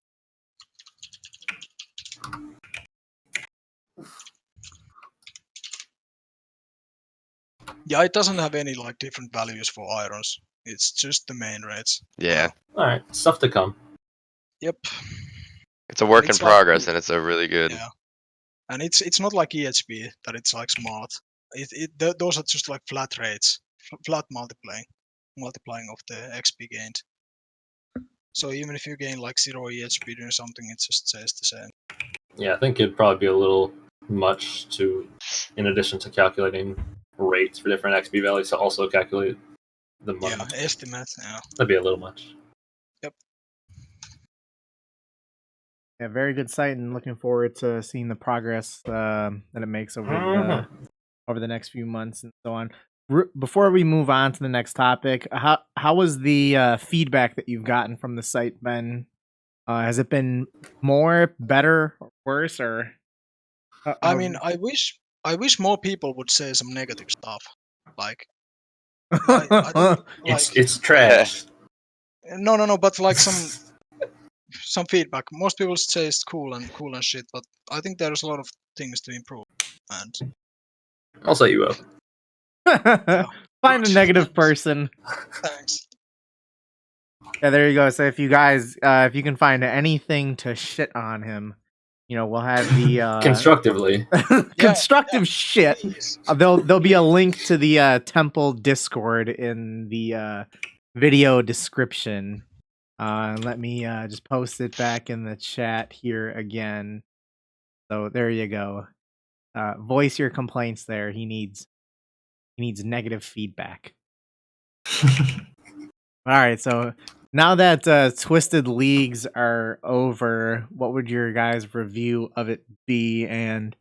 S5: Yeah, it doesn't have any like different values for irons. It's just the main rates.
S4: Yeah.
S3: All right, stuff to come.
S5: Yep.
S4: It's a work in
S5: It's like-
S4: progress, and it's a really good.
S5: Yeah. And it's not like EHP that it's like smart. Those are just like flat rates, flat multiplying of the XP gained. So even if you gain like 0 EHP doing something, it just says the same.
S3: Yeah, I think it'd probably be a little much to, in addition to calculating rates for different XP values, to also calculate the money.
S5: Yeah, estimate. Yeah.
S3: That'd be a little much.
S1: Yeah, very good site, and looking forward to seeing the progress that it makes over the next few months and so on. Before we move on to the next topic, how was the feedback that you've gotten from the site been? Has it been more, better, or worse, or?
S5: I mean, I wish more people would say some negative stuff. Like, I don't like.
S3: It's trash.
S5: No, but like some feedback. Most people say it's cool and shit, but I think there's a lot of things to improve. And
S3: I'll set you up.
S1: Find a negative person.
S5: thanks.
S1: Yeah, there you go. So if you guys, if you can find anything to shit on him, we'll have the
S3: Constructively.
S1: constructive shit.
S5: Please.
S1: There'll be a link to the temple Discord in the video description. Let me just post it back in the chat here again. So there you go. Voice your complaints there. He needs negative feedback. All right, so now that Twisted Leagues are over, what would your guys' review of it be? And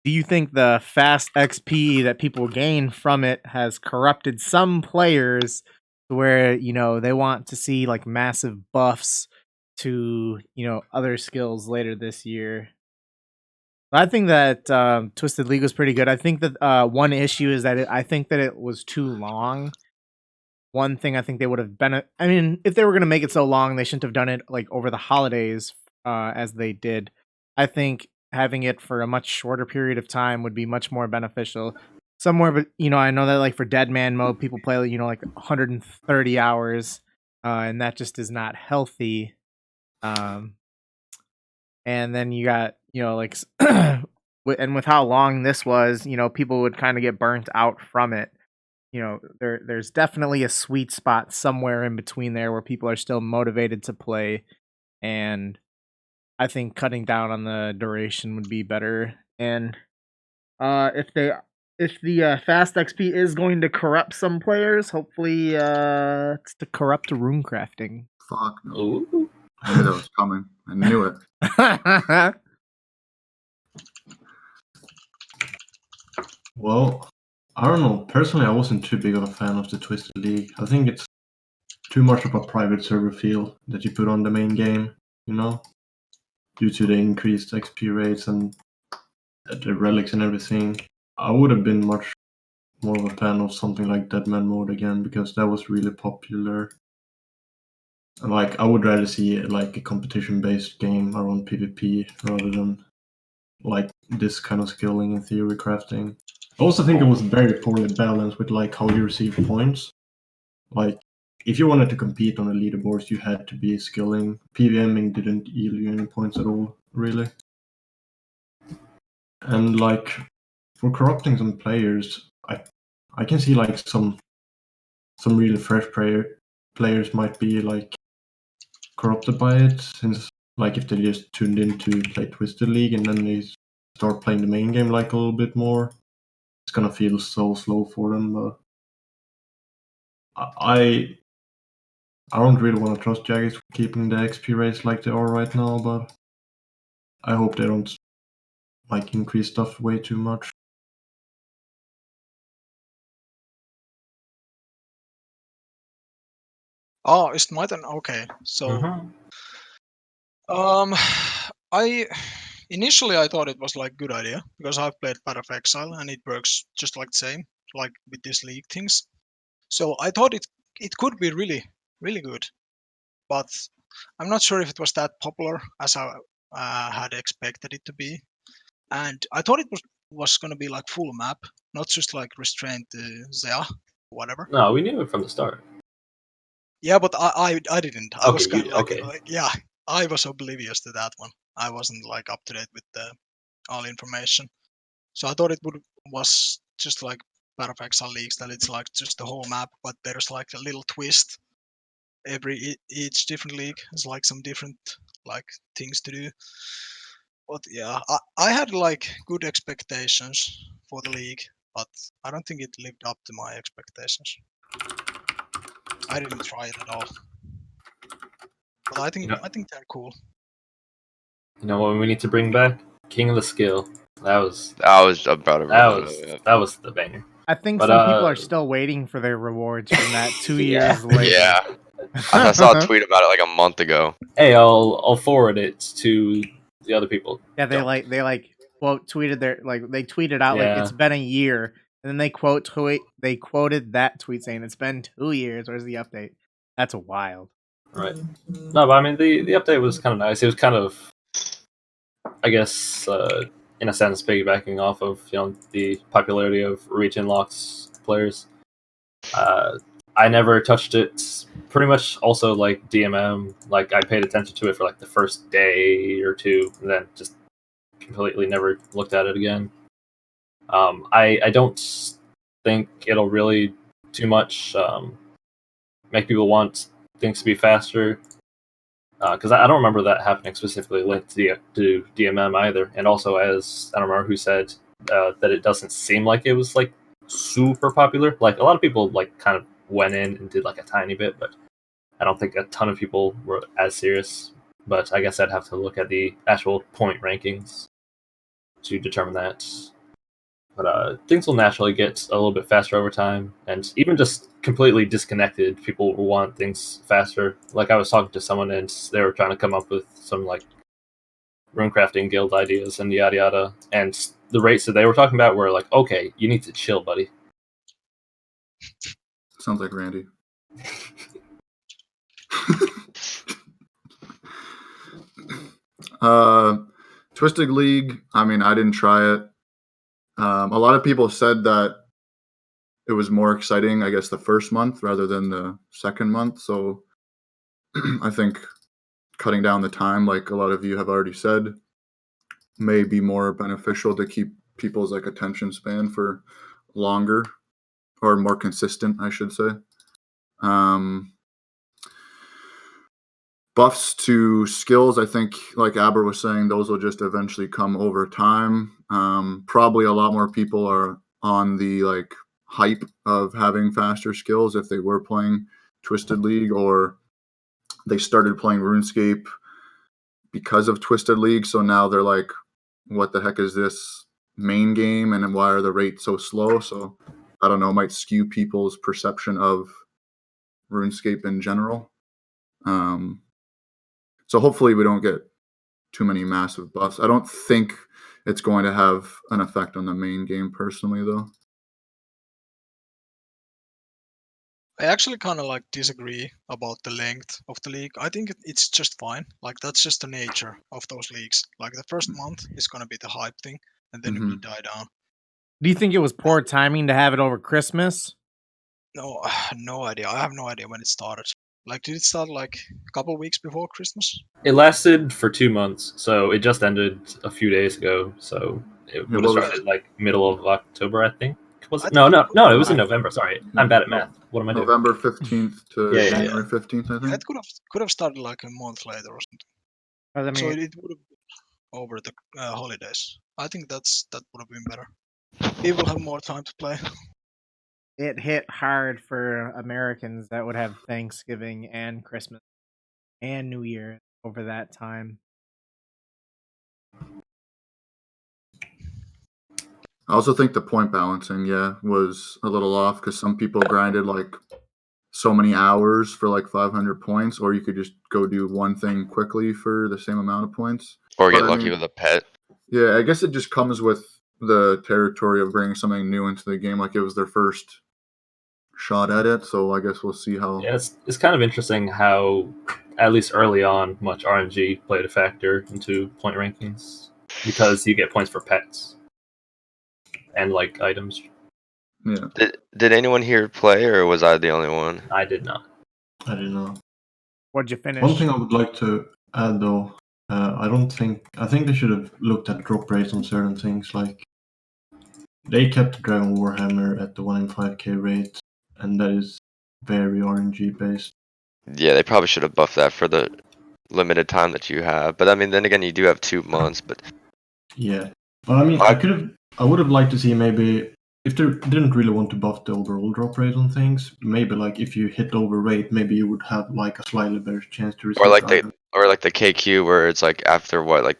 S1: do you think the fast XP that people gain from it has corrupted some players to where, they want to see like massive buffs to, other skills later this year? I think that Twisted League was pretty good. I think that one issue is that I think that it was too long. One thing I think they would have been... I mean, if they were going to make it so long, they shouldn't have done it like over the holidays as they did. I think having it for a much shorter period of time would be much more beneficial. Somewhere, but I know that like for Dead Man mode, people play like 130 hours, and that just is not healthy. And then you got like, and with how long this was, people would kind of get burnt out from it. There's definitely a sweet spot somewhere in between there where people are still motivated to play, and I think cutting down on the duration would be better. And if they if the fast XP is going to corrupt some players, hopefully it's to corrupt rune crafting.
S2: Fuck no.
S3: Ooh.
S2: I knew that was coming. I knew it.
S6: Well, I don't know. Personally, I wasn't too big of a fan of the Twisted League. I think it's too much of a private server feel that you put on the main game, you know? Due to the increased XP rates and the relics and everything. I would have been much more of a fan of something like Deadman mode again, because that was really popular. And like, I would rather see like a competition-based game around PvP rather than like this kind of skilling and theory crafting. I also think it was very poorly balanced with like how you receive points. Like, if you wanted to compete on the leaderboards, you had to be skilling. PVMing didn't yield you any points at all, really. And like, for corrupting some players, I can see like some really fresh players might be like corrupted by it, since like if they just tuned in to play Twisted League and then they start playing the main game like a little bit more, it's gonna feel so slow for them. But I don't really want to trust Jaggers for keeping the XP rates like they are right now, but I hope they don't like increase stuff way too much.
S5: Oh, it's my turn. Okay, so I initially I thought it was like good idea because I've played Path of Exile and it works just like the same, like with these league things. So I thought it could be really good, but I'm not sure if it was that popular as I had expected it to be. And I thought it was going to be like full map, not just like restrained to Zea, whatever.
S3: No, we knew it from the start.
S5: Yeah, but I didn't. I was
S3: Okay,
S5: kind of like,
S3: okay.
S5: yeah, I was oblivious to that one. I wasn't like up to date with all information. So I thought it was just like Path of Exile leagues, that it's like just the whole map, but there's like a little twist. Each different league has like some different like things to do. But yeah, I had like good expectations for the league, but I don't think it lived up to my expectations. I didn't try it at all. But I think they're cool.
S3: You know what we need to bring back? King of the Skill. That was
S4: I was about to bring that up.
S3: that was the banger.
S1: I think
S3: But,
S1: some people are still waiting for their rewards from that 2
S3: Yeah.
S1: years later.
S4: Yeah. I saw a tweet about it like a month ago.
S3: Hey, I'll forward it to the other people.
S1: Yeah, they tweeted they tweeted out like it's been a year, and then they quoted that tweet saying it's been 2 years. Where's the update? That's wild.
S3: Right. No, but I mean the update was kind of nice. It was kind of, I guess, in a sense, piggybacking off of the popularity of region locks players. I never touched it. Pretty much, also like DMM. Like I paid attention to it for like the first day or two, and then just completely never looked at it again. I don't think it'll really too much make people want things to be faster, because I don't remember that happening specifically linked to DMM either. And also, as I don't remember who said that it doesn't seem like it was like super popular. Like a lot of people like kind of went in and did like a tiny bit, but I don't think a ton of people were as serious. But I guess I'd have to look at the actual point rankings to determine that. But things will naturally get a little bit faster over time, and even just completely disconnected, people will want things faster. Like I was talking to someone, and they were trying to come up with some like runecrafting guild ideas and yada yada, and the rates that they were talking about were like, okay, you need to chill, buddy.
S2: Sounds like Randy. Twisted League, I mean, I didn't try it. A lot of people said that it was more exciting, I guess, the first month rather than the second month. So I think cutting down the time, like a lot of you have already said, may be more beneficial to keep people's like attention span for longer, or more consistent, I should say. Buffs to skills, I think, like Abra was saying, those will just eventually come over time. Probably a lot more people are on the like hype of having faster skills if they were playing Twisted League, or they started playing RuneScape because of Twisted League. So now they're like, what the heck is this main game, and why are the rates so slow? So I don't know, it might skew people's perception of RuneScape in general. So hopefully we don't get too many massive buffs. I don't think it's going to have an effect on the main game personally, though.
S5: I actually kind of like disagree about the length of the league. I think it's just fine. Like that's just the nature of those leagues. Like the first month is gonna be the hype thing, and then it will die down.
S1: Do you think it was poor timing to have it over Christmas?
S5: No, no idea. I have no idea when it started. Like, did it start like a couple weeks before Christmas?
S3: It lasted for 2 months, so it just ended a few days ago. So it would have started like middle of October, I think. Was it? No, it was in November. Sorry, I'm bad at math. What am I doing?
S2: November 15th to
S3: Yeah.
S2: January 15th, I think.
S5: It could have started like a month later or something. So it would have been over the holidays. I think that would have been better. People have more time to play.
S1: It hit hard for Americans that would have Thanksgiving and Christmas and New Year over that time.
S2: I also think the point balancing, was a little off because some people grinded like so many hours for like 500 points, or you could just go do one thing quickly for the same amount of points.
S4: Or get lucky with a pet.
S2: Yeah, I guess it just comes with the territory of bringing something new into the game. Like it was their first shot at it, so I guess we'll see how.
S3: Yeah, it's kind of interesting how, at least early on, much RNG played a factor into point rankings because you get points for pets and like items.
S2: Yeah.
S4: Did anyone here play, or was I the only one?
S3: I did not.
S6: I didn't know.
S1: What'd you finish?
S6: One thing I would like to add, though, I think they should have looked at drop rates on certain things. Like they kept the Dragon Warhammer at the 1 in 5k rate, and that is very RNG based.
S4: Yeah, they probably should have buffed that for the limited time that you have. But I mean, then again, you do have 2 months. But
S6: yeah, but I mean, I would have liked to see maybe if they didn't really want to buff the overall drop rate on things, maybe like if you hit over rate, maybe you would have like a slightly better chance to receive.
S4: Or like the KQ where it's like after like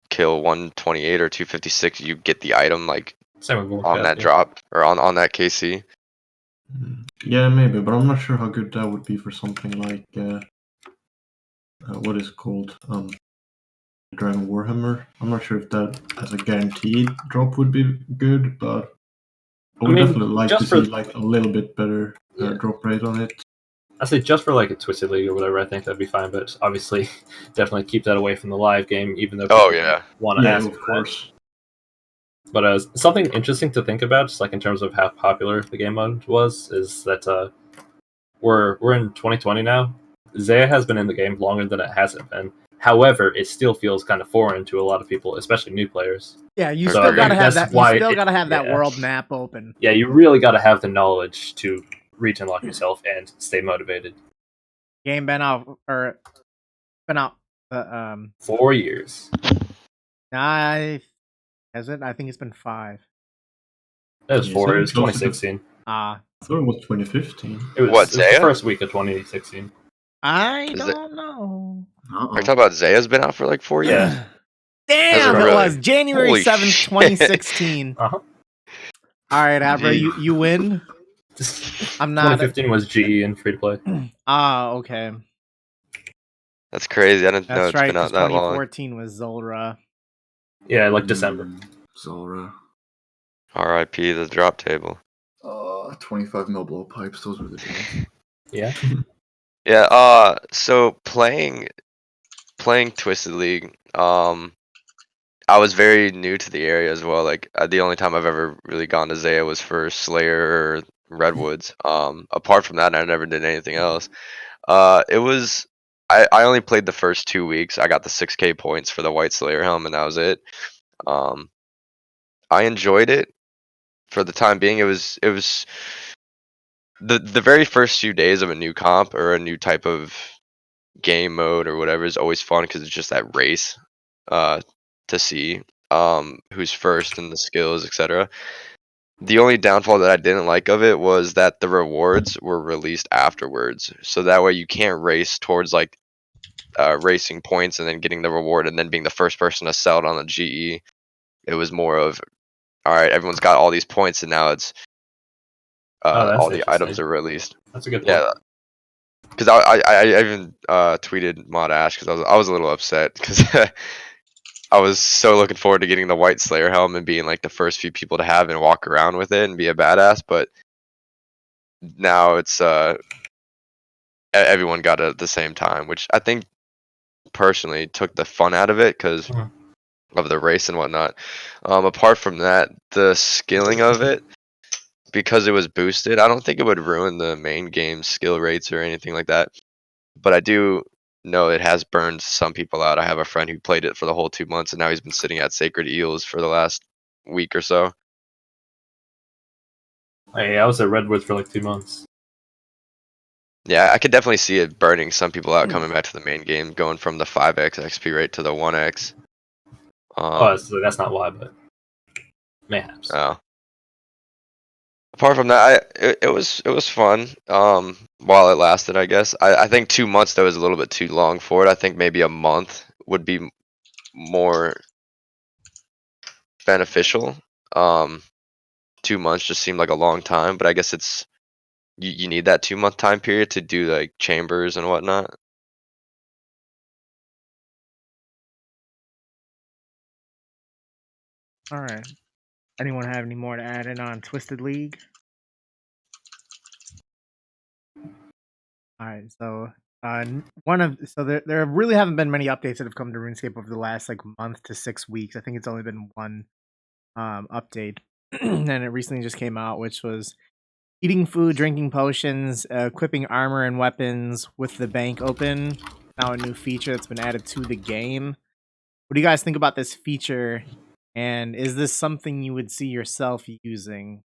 S4: kill 128 or 256, you get the item like on that drop or on that KC.
S6: Yeah, maybe, but I'm not sure how good that would be for something like what is it called? Dragon Warhammer. I'm not sure if that as a guaranteed drop would be good, but I would definitely like to see like a little bit better drop rate on it.
S3: I say just for like a Twisted League or whatever, I think that'd be fine. But obviously, definitely keep that away from the live game, even though people want to ask.
S6: Of course.
S3: But something interesting to think about, just like in terms of how popular the game mode was, is that we're in 2020 now. Zaya has been in the game longer than it hasn't been. However, it still feels kind of foreign to a lot of people, especially new players.
S1: Yeah, you still gotta have that. You still gotta have that world map open.
S3: Yeah, you really gotta have the knowledge to reach and lock yourself and stay motivated.
S1: Game been out
S3: 4 years.
S1: Has it? I think it's been 5.
S3: It was 4. It was 2016.
S6: I thought it was 2015.
S3: It was the first week of 2016.
S1: I don't know.
S4: Are you talking about Zaya's been out for like 4 years?
S1: Damn, it was January 7th, 2016.
S3: Uh-huh.
S1: All right, Abra, you win. I'm not.
S3: 2015 was GE and free to play.
S1: Okay.
S4: That's crazy. I didn't know it's been out that long.
S1: 2014 was Zulrah.
S3: Yeah, like December.
S2: Zulrah.
S4: R.I.P. the drop table.
S2: 25 mil blowpipes. Those were the days.
S3: Yeah.
S4: Yeah. So playing Twisted League. I was very new to the area as well. Like the only time I've ever really gone to Zaya was for Slayer or Redwoods. Apart from that, I never did anything else. It was. I only played the first 2 weeks. I got the 6k points for the White Slayer helm, and that was it. I enjoyed it for the time being. It was the very first few days of a new comp or a new type of game mode or whatever is always fun because it's just that race to see who's first and the skills, etc. The only downfall that I didn't like of it was that the rewards were released afterwards, so that way you can't race towards like racing points and then getting the reward and then being the first person to sell it on the GE. It was more of, all right, everyone's got all these points and now it's
S3: That's
S4: all the items
S3: interesting.
S4: are released.
S3: That's a good point.
S4: Yeah, because I even tweeted Mod Ash because I was a little upset because I was so looking forward to getting the White Slayer helm and being like the first few people to have and walk around with it and be a badass, but now it's everyone got it at the same time, which I think personally took the fun out of it because of the race and whatnot. Apart from that, the skilling of it, because it was boosted, I don't think it would ruin the main game skill rates or anything like that. But I do know it has burned some people out. I have a friend who played it for the whole 2 months and now he's been sitting at Sacred Eels for the last week or so.
S3: Hey, I was at Redwood for like 2 months.
S4: Yeah, I could definitely see it burning some people out coming back to the main game, going from the 5x XP rate to the 1x.
S3: That's not why, but mayhaps.
S4: Oh. Apart from that, it was fun. While it lasted, I guess. I think 2 months though is a little bit too long for it. I think maybe a month would be more beneficial. 2 months just seemed like a long time, but I guess it's you need that 2 month time period to do like chambers and whatnot.
S1: All right. Anyone have any more to add in on Twisted League? All right, so there really haven't been many updates that have come to RuneScape over the last like month to 6 weeks. I think it's only been one update, and it recently just came out, which was eating food, drinking potions, equipping armor and weapons with the bank open. Now a new feature that's been added to the game. What do you guys think about this feature? And is this something you would see yourself using?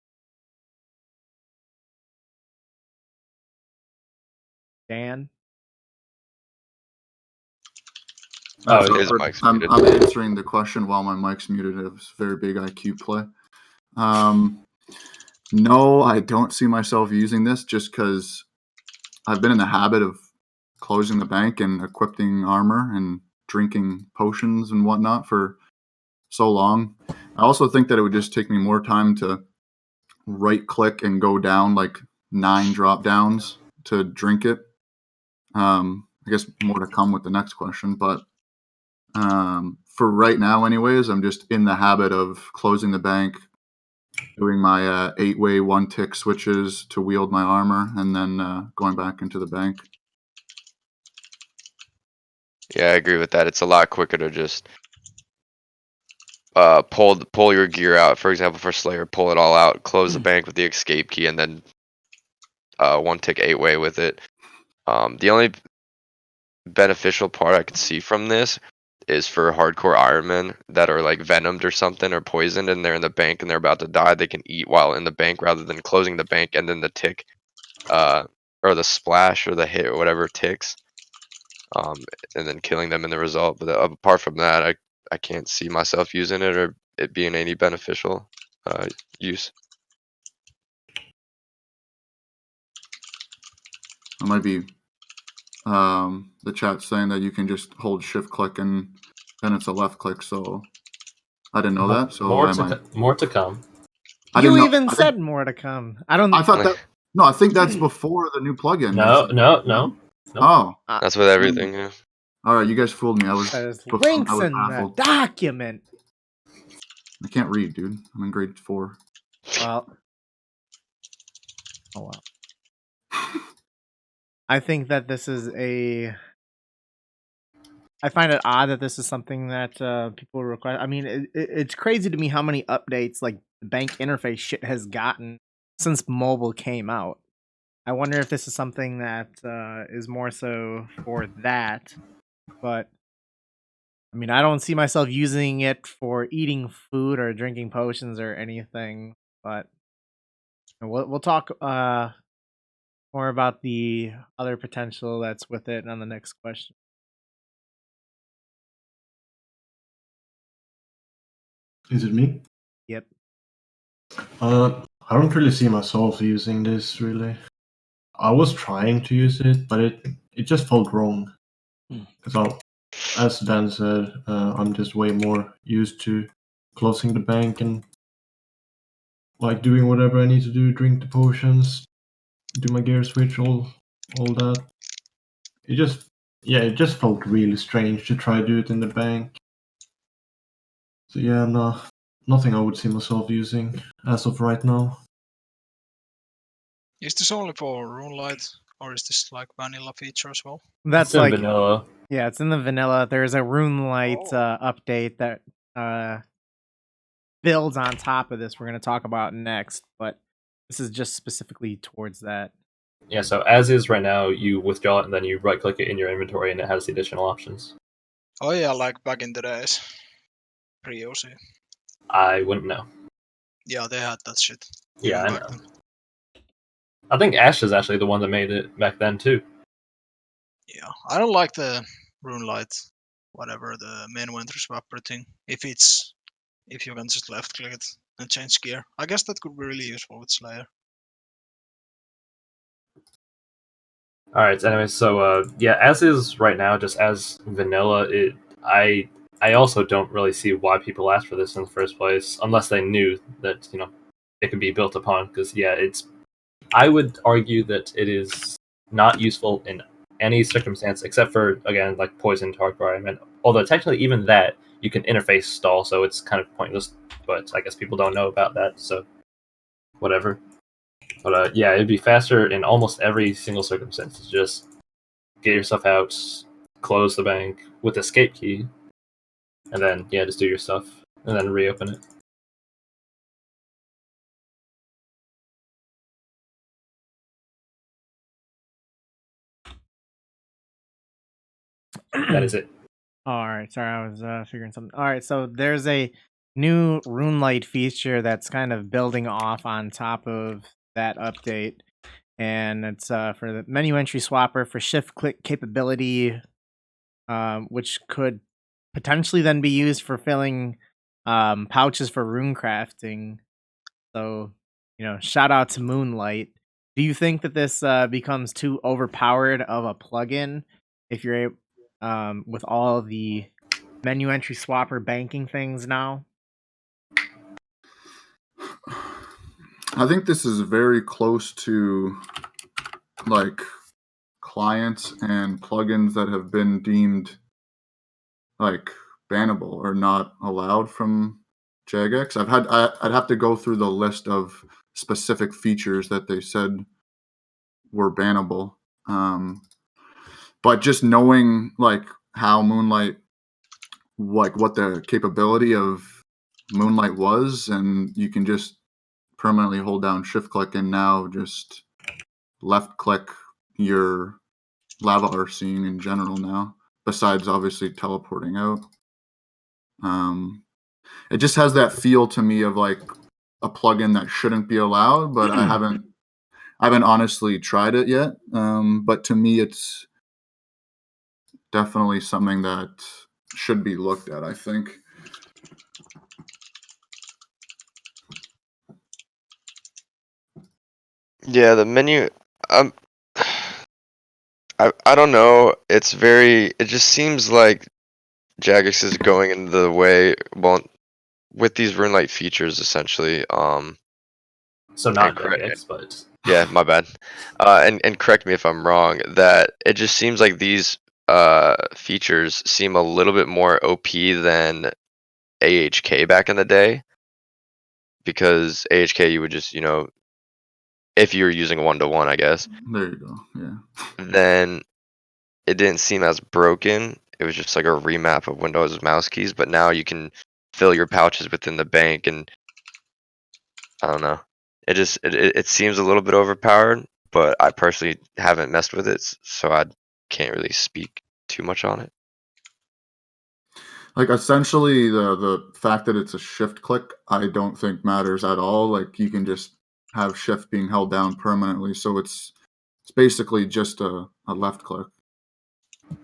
S1: Dan?
S2: So
S4: his mic's
S2: I'm
S4: muted.
S2: answering the question while my mic's muted. It was very big IQ play. No, I don't see myself using this just because I've been in the habit of closing the bank and equipping armor and drinking potions and whatnot for so long. I also think that it would just take me more time to right click and go down like 9 drop downs to drink it. I guess more to come with the next question, but for right now anyways, I'm just in the habit of closing the bank, doing my 8-way 1-tick switches to wield my armor, and then going back into the bank.
S4: Yeah, I agree with that. It's a lot quicker to just pull your gear out. For example, for Slayer, pull it all out, close the bank with the escape key, and then 1-tick 8-way with it. The only beneficial part I could see from this is for hardcore Ironmen that are like venomed or something or poisoned and they're in the bank and they're about to die. They can eat while in the bank rather than closing the bank and then the tick or the splash or the hit or whatever ticks, and then killing them in the result. But apart from that, I can't see myself using it or it being any beneficial use.
S2: It might be the chat saying that you can just hold shift click and then it's a left click, so I didn't know that. So
S3: more to come.
S1: You even said more to come. I
S2: thought that. No, I think that's before the new plugin.
S3: No.
S2: Oh,
S4: that's with everything. Yeah.
S2: All right, you guys fooled me.
S1: There's links in the document.
S2: I can't read, dude. I'm in grade 4.
S1: Well, oh well. I think that this is I find it odd that this is something that people request. I mean, it's crazy to me how many updates like the bank interface shit has gotten since mobile came out. I wonder if this is something that is more so for that. But I mean, I don't see myself using it for eating food or drinking potions or anything. But we'll talk more about the other potential that's with it on the next question.
S6: Is it me?
S1: Yep.
S6: I don't really see myself using this really. I was trying to use it, but it just felt wrong. So, as Dan said, I'm just way more used to closing the bank and like doing whatever I need to do, drink the potions, do my gear switch, all that. It just felt really strange to try to do it in the bank. So yeah, no, nothing I would see myself using as of right now.
S5: Is this only for Runelight, or is this like vanilla feature as well?
S1: That's
S3: It's in
S1: like
S3: vanilla.
S1: yeah, it's in the vanilla. There's a Runelight
S5: Oh.
S1: update that builds on top of this. We're going to talk about next, but this is just specifically towards that.
S3: Yeah, so as is right now, you withdraw it and then you right click it in your inventory and it has the additional options.
S5: Oh yeah, like back in the days. Pre-OC.
S3: I wouldn't know.
S5: Yeah, they had that shit.
S3: Yeah, I
S5: back
S3: know.
S5: then.
S3: I think Ash is actually the one that made it back then too.
S5: Yeah, I don't like the Runelight, whatever the main winter swapper thing. If you can just left click it and change gear, I guess that could be really useful with Slayer.
S3: All right. Anyway, so yeah, as is right now, just as vanilla, I also don't really see why people asked for this in the first place, unless they knew that it could be built upon. Because yeah, I would argue that it is not useful in any circumstance except for again like poison target environment. Although technically even that you can interface stall, so it's kind of pointless. But I guess people don't know about that, so whatever. But yeah, it'd be faster in almost every single circumstance. Just get yourself out, close the bank with escape key, and then yeah, just do your stuff, and then reopen it. That is it.
S1: All right, sorry, I was figuring something. All right, so there's a new Runelight feature that's kind of building off on top of that update, and it's for the menu entry swapper for shift click capability, which could potentially then be used for filling pouches for rune crafting. So, shout out to Moonlight. Do you think that this becomes too overpowered of a plugin if you're with all the menu entry swapper banking things now?
S2: I think this is very close to like clients and plugins that have been deemed like bannable or not allowed from Jagex. I'd have to go through the list of specific features that they said were bannable. But just knowing like how Moonlight, like what the capability of Moonlight was, and you can just permanently hold down shift click and now just left click your lava arcene in general now, besides obviously teleporting out. It just has that feel to me of like a plugin that shouldn't be allowed, but I haven't honestly tried it yet. But to me, it's definitely something that should be looked at, I think.
S4: Yeah, the menu. Um, I don't know. It just seems like Jagex is going in the way. Well, with these Runelight features, essentially.
S3: So not
S4: correct-
S3: Jagex, but
S4: Yeah, my bad. And correct me if I'm wrong. That it just seems like these features seem a little bit more OP than AHK back in the day. Because AHK, you would just if you were using 1-to-1, I guess,
S2: There you go. Yeah.
S4: then it didn't seem as broken. It was just like a remap of Windows mouse keys. But now you can fill your pouches within the bank, and I don't know. It seems a little bit overpowered, but I personally haven't messed with it, so I can't really speak too much on it.
S2: Like essentially the fact that it's a shift click, I don't think matters at all. Like you can just have shift being held down permanently, so it's basically just a left click.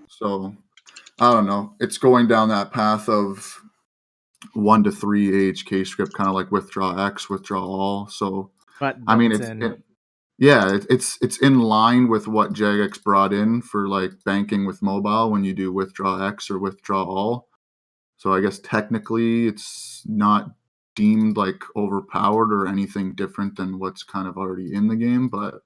S2: So I don't know. It's going down that path of 1 to 3 AHK script, kind of like withdraw X, withdraw all. So
S1: But
S2: I mean,
S1: built in.
S2: it's in line with what Jagex brought in for like banking with mobile when you do withdraw X or withdraw all. So I guess technically it's not deemed like overpowered or anything different than what's kind of already in the game, but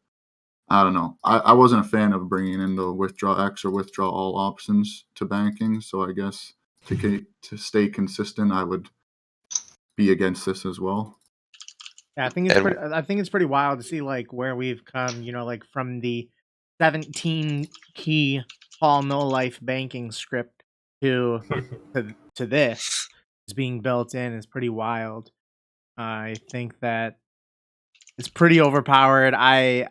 S2: I don't know. I wasn't a fan of bringing in the withdraw X or withdraw all options to banking, so I guess to stay consistent, I would be against this as well.
S1: Yeah, I think it's
S4: And
S1: pretty. I think it's pretty wild to see like where we've come. Like from the 17 key Paul No Life banking script to to this is being built in is pretty wild. I think that it's pretty overpowered. I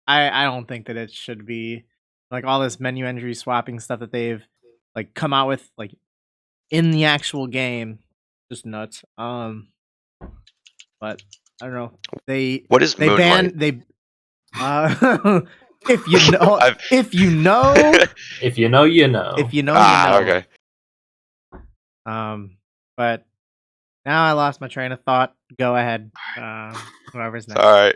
S1: don't think that it should be like all this menu entry swapping stuff that they've like come out with like in the actual game. Just nuts. But I don't know.
S4: what is Moonlight?
S1: If you know,
S4: I've-
S1: if you know,
S3: If you know, you know.
S1: if you know, you know.
S4: Okay.
S1: But now I lost my train of thought. Go ahead. Whoever's next.
S4: All right.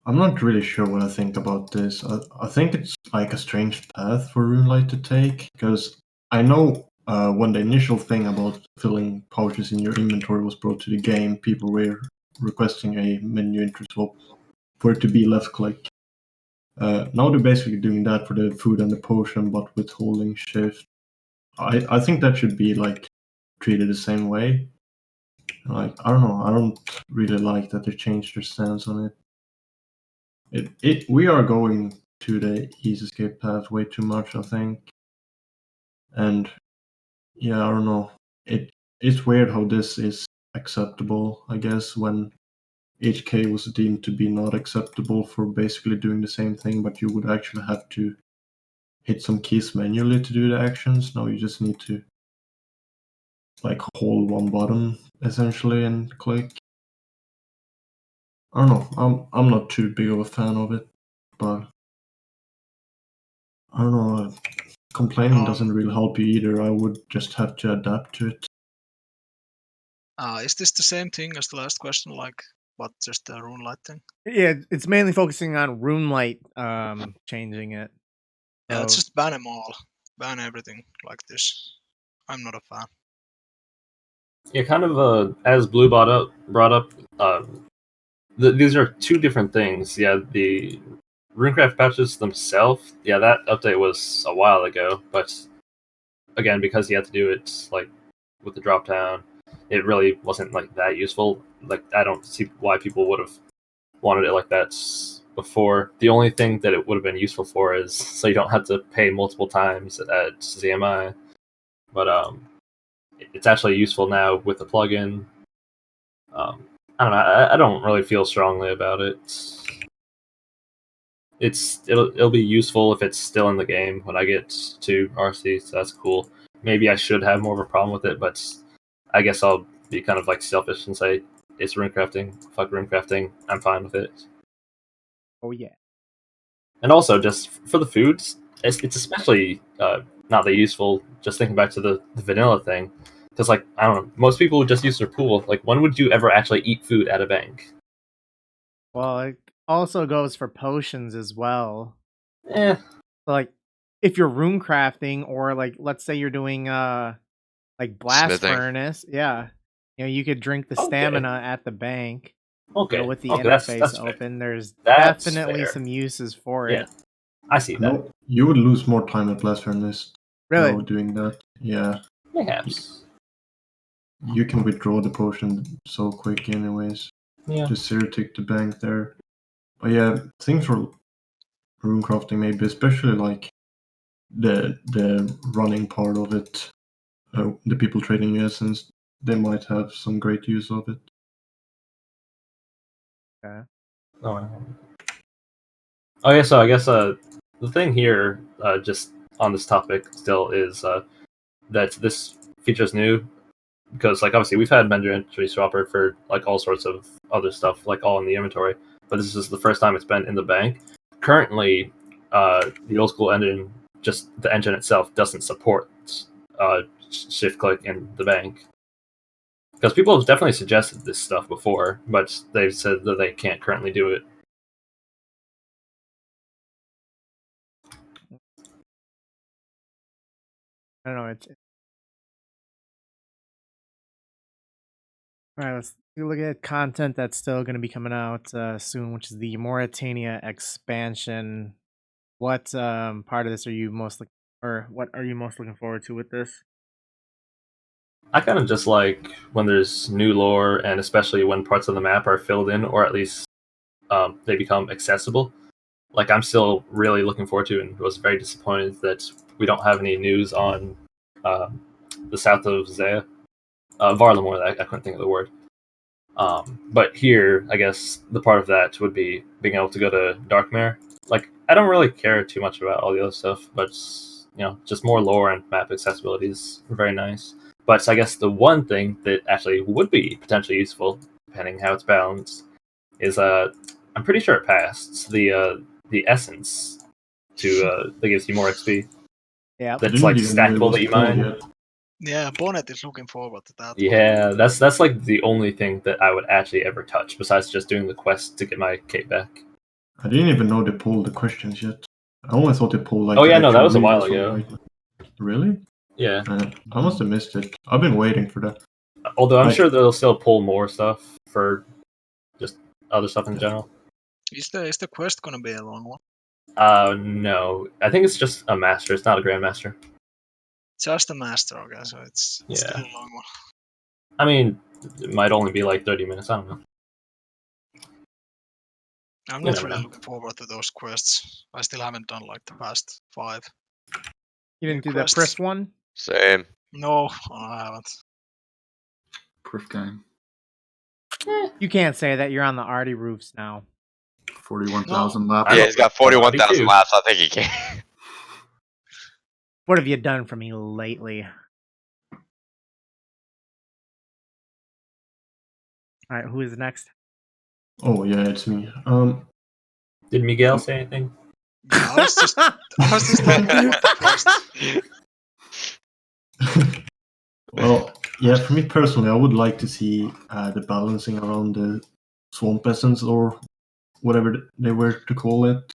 S6: I'm not really sure what I think about this. I think it's like a strange path for RuneLight to take, because I know when the initial thing about filling pouches in your inventory was brought to the game, people were requesting a menu entry swap for it to be left click. Now they're basically doing that for the food and the potion, but withholding shift. I think that should be like treated the same way. Like, I don't know. I don't really like that they changed their stance on it. We are going to the easy escape path way too much, I think. And yeah, I don't know. It's weird how this is acceptable, I guess, when HK was deemed to be not acceptable for basically doing the same thing, but you would actually have to hit some keys manually to do the actions. Now you just need to like hold one button essentially and click. I don't know. I'm not too big of a fan of it, but I don't know. Complaining doesn't really help you either. I would just have to adapt to it.
S5: Is this the same thing as the last question? Like, what, just the RuneLight thing?
S1: Yeah, it's mainly focusing on RuneLight changing it.
S5: Yeah, let's
S1: So-
S5: just ban them all. Ban everything like this. I'm not a fan.
S3: Yeah, kind of as Blue brought up, these are two different things. Yeah, the RuneCraft patches themselves, yeah, that update was a while ago, but again, because you had to do it like with the drop down, it really wasn't like that useful. Like, I don't see why people would have wanted it like that before. The only thing that it would have been useful for is so you don't have to pay multiple times at ZMI. But it's actually useful now with the plugin. I don't know. I don't really feel strongly about it. It'll be useful if it's still in the game when I get to RC, so that's cool. Maybe I should have more of a problem with it, but I guess I'll be kind of like selfish and say it's runecrafting. Fuck runecrafting. I'm fine with it.
S1: Oh yeah.
S3: And also, just for the foods, it's especially not that useful. Just thinking back to the vanilla thing, because like I don't know, most people would just use their pool. Like, when would you ever actually eat food at a bank?
S1: Well, it also goes for potions as well.
S3: Eh,
S1: So, like, if you're room crafting, or like, let's say you're doing like blast
S4: Smithing.
S1: furnace, yeah, you could drink the
S3: Okay.
S1: stamina at the bank.
S3: okay.
S1: With the
S3: Okay,
S1: interface
S3: that's fair.
S1: open, there's
S3: That's
S1: definitely
S3: fair.
S1: some uses for
S3: Yeah.
S1: it.
S3: I see that.
S6: No, you would lose more time at Blast Furnace
S1: Really?
S6: doing that. Yeah,
S3: Perhaps.
S6: you can withdraw the potion so quick anyways.
S3: Yeah.
S6: Just zero tick the bank there. But yeah, things for rune crafting maybe, especially like the running part of it. The people trading essence, they might have some great use of it.
S3: Oh yeah. So I guess the thing here, just on this topic, still is that this feature is new because, like, obviously we've had menu entry swapper for like all sorts of other stuff, like all in the inventory, but this is the first time it's been in the bank. Currently, the old school engine, just the engine itself, doesn't support shift click in the bank. Because people have definitely suggested this stuff before, but they've said that they can't currently do it.
S1: I don't know. All right, let's look at content that's still going to be coming out soon, which is the Mauritania expansion. What part of this are you most what are you most looking forward to with this?
S3: I kind of just like when there's new lore, and especially when parts of the map are filled in, or at least they become accessible. Like, I'm still really looking forward to, and was very disappointed that we don't have any news on the south of Zaya. Varlamore, I couldn't think of the word. But here, I guess the part of that would be being able to go to Darkmare. Like, I don't really care too much about all the other stuff, but just more lore and map accessibility is very nice. But I guess the one thing that actually would be potentially useful, depending how it's balanced, is I'm pretty sure it passed the essence that gives you more XP.
S1: Yeah,
S3: That's like stackable that you mine.
S6: Yet.
S5: Yeah, Bonnet is looking forward to that.
S3: Yeah, that's like the only thing that I would actually ever touch, besides just doing the quest to get my cape back.
S6: I didn't even know they pulled the questions yet. I only thought they pulled like.
S3: Oh yeah, no, that was a while ago.
S6: Really?
S3: Yeah.
S6: I must have missed it. I've been waiting for that.
S3: Although I'm sure they'll still pull more stuff for just other stuff in general.
S5: Is the quest gonna be a long one?
S3: No. I think it's just a master. It's not a grandmaster.
S5: Just a master, okay, so it's still a long one.
S3: I mean, it might only be like 30 minutes. I don't know.
S5: I'm not really looking forward to those quests. I still haven't done like the past 5.
S1: You didn't do
S5: quests.
S1: the Prift one?
S4: Same.
S5: No, I haven't.
S2: Prift gang.
S1: You can't say that. You're on the Arty roofs now.
S2: 41,000 laps.
S4: Yeah, he's got 41,000 laps. I think he can.
S1: What have you done for me lately? All right, who is next?
S6: Oh yeah, it's me.
S3: Did Mikael say anything?
S5: Yeah, I was just talking about the quest.
S6: Well, yeah, for me personally, I would like to see the balancing around the swamp essence or whatever they were to call it,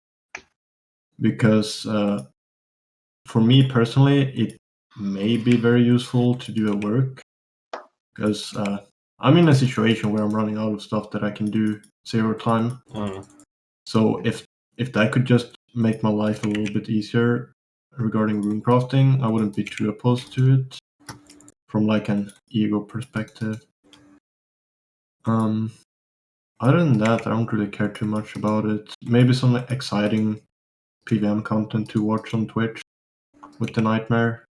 S6: because for me personally, it may be very useful to do at work, because I'm in a situation where I'm running out of stuff that I can do 0 time. So if that could just make my life a little bit easier regarding rune crafting, I wouldn't be too opposed to it from like an ego perspective. Other than that, I don't really care too much about it. Maybe some exciting PVM content to watch on Twitch with the Nightmare.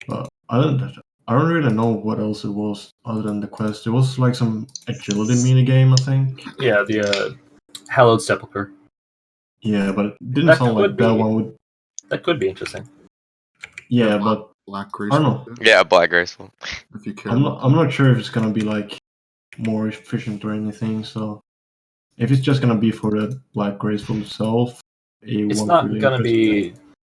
S6: But other than that, I don't really know what else it was other than the quest. It was like some agility minigame, I think.
S3: Yeah, the Hallowed Sepulchre.
S6: Yeah, but it didn't sound like that one would...
S3: That could be interesting.
S6: Yeah, but...
S2: Black Graceful.
S6: I don't know.
S4: Yeah, Black Graceful.
S2: If you care.
S6: I'm not sure if it's gonna be like more efficient or anything, so... If it's just gonna be for the Black Graceful itself,
S3: it's not really gonna be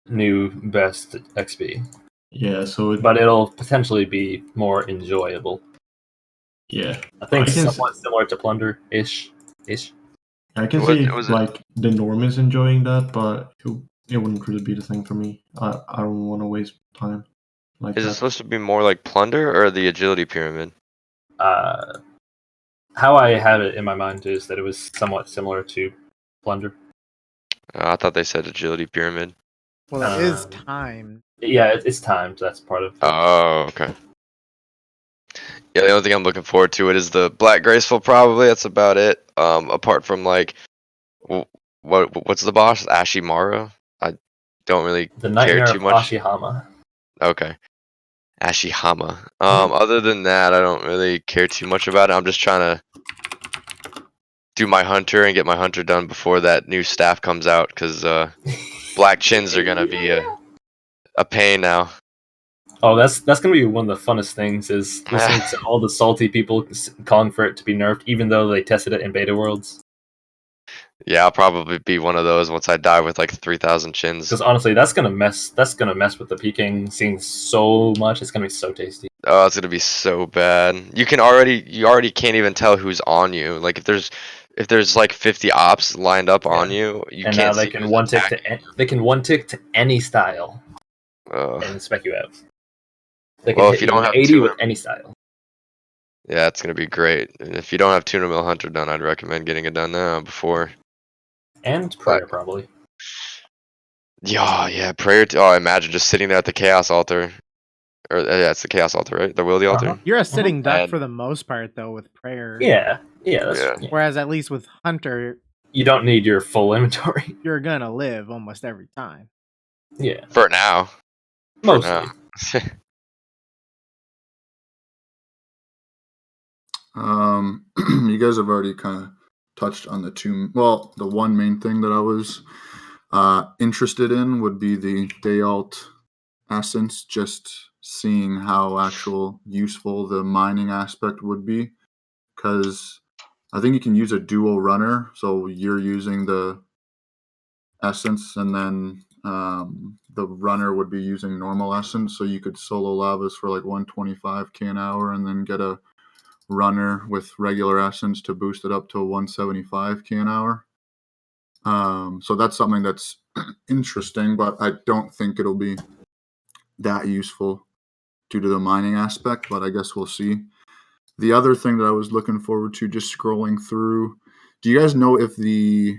S3: new best XP.
S6: Yeah, so
S3: but it'll potentially be more enjoyable.
S6: Yeah,
S3: I think somewhat similar to Plunder-ish.
S6: I can see like the normies enjoying that, but it wouldn't really be the thing for me. I don't want to waste time. Like
S4: Is it supposed to be more like Plunder or the Agility Pyramid?
S3: How I have it in my mind is that it was somewhat similar to Plunder.
S4: I thought they said Agility Pyramid.
S1: Well, it is timed.
S3: Yeah, it's timed. That's part of it.
S4: Oh, okay. Yeah, the only thing I'm looking forward to it is the Black Graceful. Probably that's about it. Apart from like, what's the boss? Ashimaru. I don't really care too much.
S3: Ashihama.
S4: Okay, Ashihama. Other than that, I don't really care too much about it. I'm just trying to do my hunter and get my hunter done before that new staff comes out, because black chins are gonna be a pain now.
S3: Oh, that's gonna be one of the funnest things, is listening to all the salty people calling for it to be nerfed, even though they tested it in beta worlds.
S4: Yeah, I'll probably be one of those once I die with like 3,000 chins.
S3: Because honestly, that's gonna mess with the peaking scene so much. It's gonna be so tasty.
S4: Oh, it's gonna be so bad. You already can't even tell who's on you. Like if there's like 50 ops lined up on you, you
S3: And
S4: can't
S3: now they
S4: see
S3: can
S4: who's
S3: one tick
S4: attacking.
S3: they can one tick to any style
S4: Ugh.
S3: and spec you out. They can
S4: Well,
S3: hit
S4: if you
S3: you
S4: don't
S3: with
S4: have
S3: 80 with any style.
S4: yeah, it's gonna be great. And if you don't have Tuna Mill Hunter done, I'd recommend getting it done now before.
S3: And
S4: But
S3: prayer probably.
S4: yeah, prayer. Oh, imagine just sitting there at the Chaos Altar, or yeah, it's the Chaos Altar, right? The Wildy Altar.
S1: You're a sitting duck
S4: And-
S1: for the most part, though, with prayer.
S3: Yeah. That's,
S4: Yeah.
S1: Whereas at least with hunter,
S3: you don't need your full inventory.
S1: you're gonna live almost every time.
S3: Yeah.
S4: For now.
S3: Mostly.
S2: You guys have already kind of touched on the one main thing that I was interested in would be the Dayalt essence, just seeing how actual useful the mining aspect would be, because I think you can use a dual runner, so you're using the essence and then the runner would be using normal essence, so you could solo lavas for like 125k an hour and then get a runner with regular essence to boost it up to 175k an hour. So that's something that's interesting, but I don't think it'll be that useful due to the mining aspect, but I guess we'll see. The other thing that I was looking forward to, just scrolling through, do you guys know if the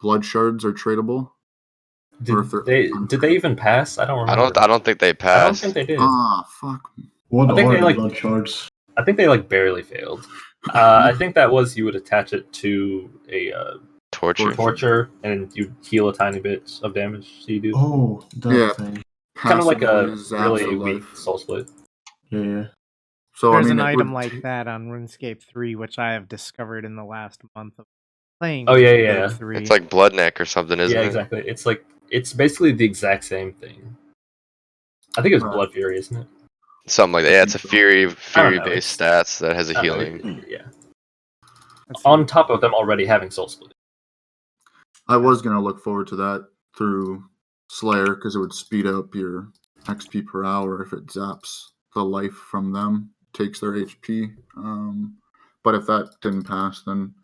S2: blood shards are tradable?
S3: Did they even pass? I don't remember.
S4: I don't think they
S3: I don't
S4: passed.
S3: think they did.
S2: Fuck.
S6: What
S3: I think
S6: are
S3: they,
S6: the
S3: like-
S6: blood shards?
S3: I think they like barely failed. I think that was you would attach it to a
S4: Torture.
S3: torture and you heal a tiny bit of damage. So you do
S6: Oh, that
S2: Yeah.
S6: thing.
S3: kind of like a
S2: Passively zaps
S3: really
S2: the
S3: weak
S2: life.
S3: soul split.
S6: Yeah.
S2: So
S1: There's
S2: I mean,
S1: an
S2: it
S1: item
S2: would
S1: like that on RuneScape 3, which I have discovered in the last month of playing.
S3: Oh, yeah,
S1: RuneScape
S3: yeah.
S1: 3.
S4: It's like Blood Neck or something, isn't
S3: Yeah,
S4: it?
S3: exactly. It's basically the exact same thing. I think it's
S2: Right.
S3: Blood Fury, isn't it?
S4: Something like that. Yeah, it's a fury
S3: know,
S4: based stats that has a
S3: I don't know,
S4: healing.
S3: yeah.
S1: Let's see.
S3: On top of them already having soul split.
S2: I was gonna look forward to that through Slayer because it would speed up your XP per hour if it zaps the life from them, takes their HP. But if that didn't pass, then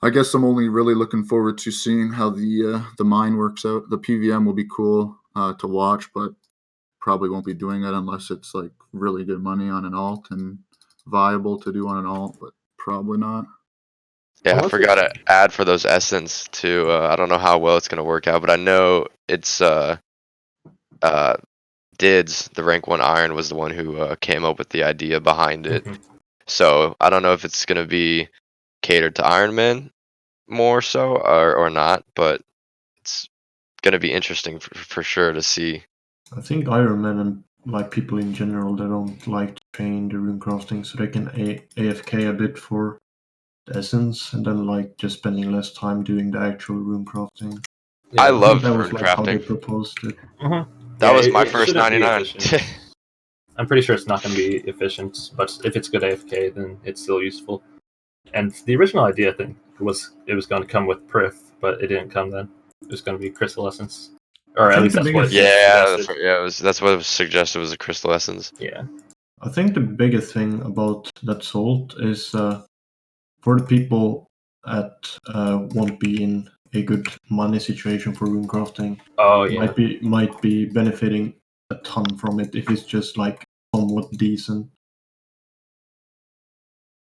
S2: I guess I'm only really looking forward to seeing how the mine works out. The PVM will be cool to watch, but probably won't be doing it unless it's like really good money on an alt and viable to do on an alt, but probably not.
S4: Yeah, I
S3: Unless
S4: forgot to add for those essence too. I don't know how well it's gonna work out, but I know it's Dids, the rank 1 Iron, was the one who came up with the idea behind it.
S3: Mhm.
S4: So I don't know if it's gonna be catered to Iron Men more so or not, but it's gonna be interesting for sure to see.
S6: I think Iron Man and like people in general, they don't like to train the rune crafting, so they can AFK a bit for the essence, and then like just spending less time doing the actual rune crafting.
S4: I
S3: Yeah.
S6: think
S4: love
S6: that was
S4: rune
S6: like how they
S4: crafting.
S6: proposed it.
S4: That was my
S3: it
S4: first
S3: shouldn't be
S4: 99.
S3: efficient. I'm pretty sure it's not going to be efficient, but if it's good AFK, then it's still useful. And the original idea, I think, was it was going to come with Prif, but it didn't come then. It was going to be Crystal Essence, or
S6: I
S3: at
S6: think
S3: least
S6: the
S3: that's what.
S6: biggest-
S4: Yeah,
S3: suggested.
S4: that's what was suggested was a crystal essence.
S3: Yeah.
S6: I think the biggest thing about that salt is for the people that won't be in a good money situation for rune crafting,
S3: Oh yeah.
S6: might be benefiting a ton from it if it's just like somewhat decent.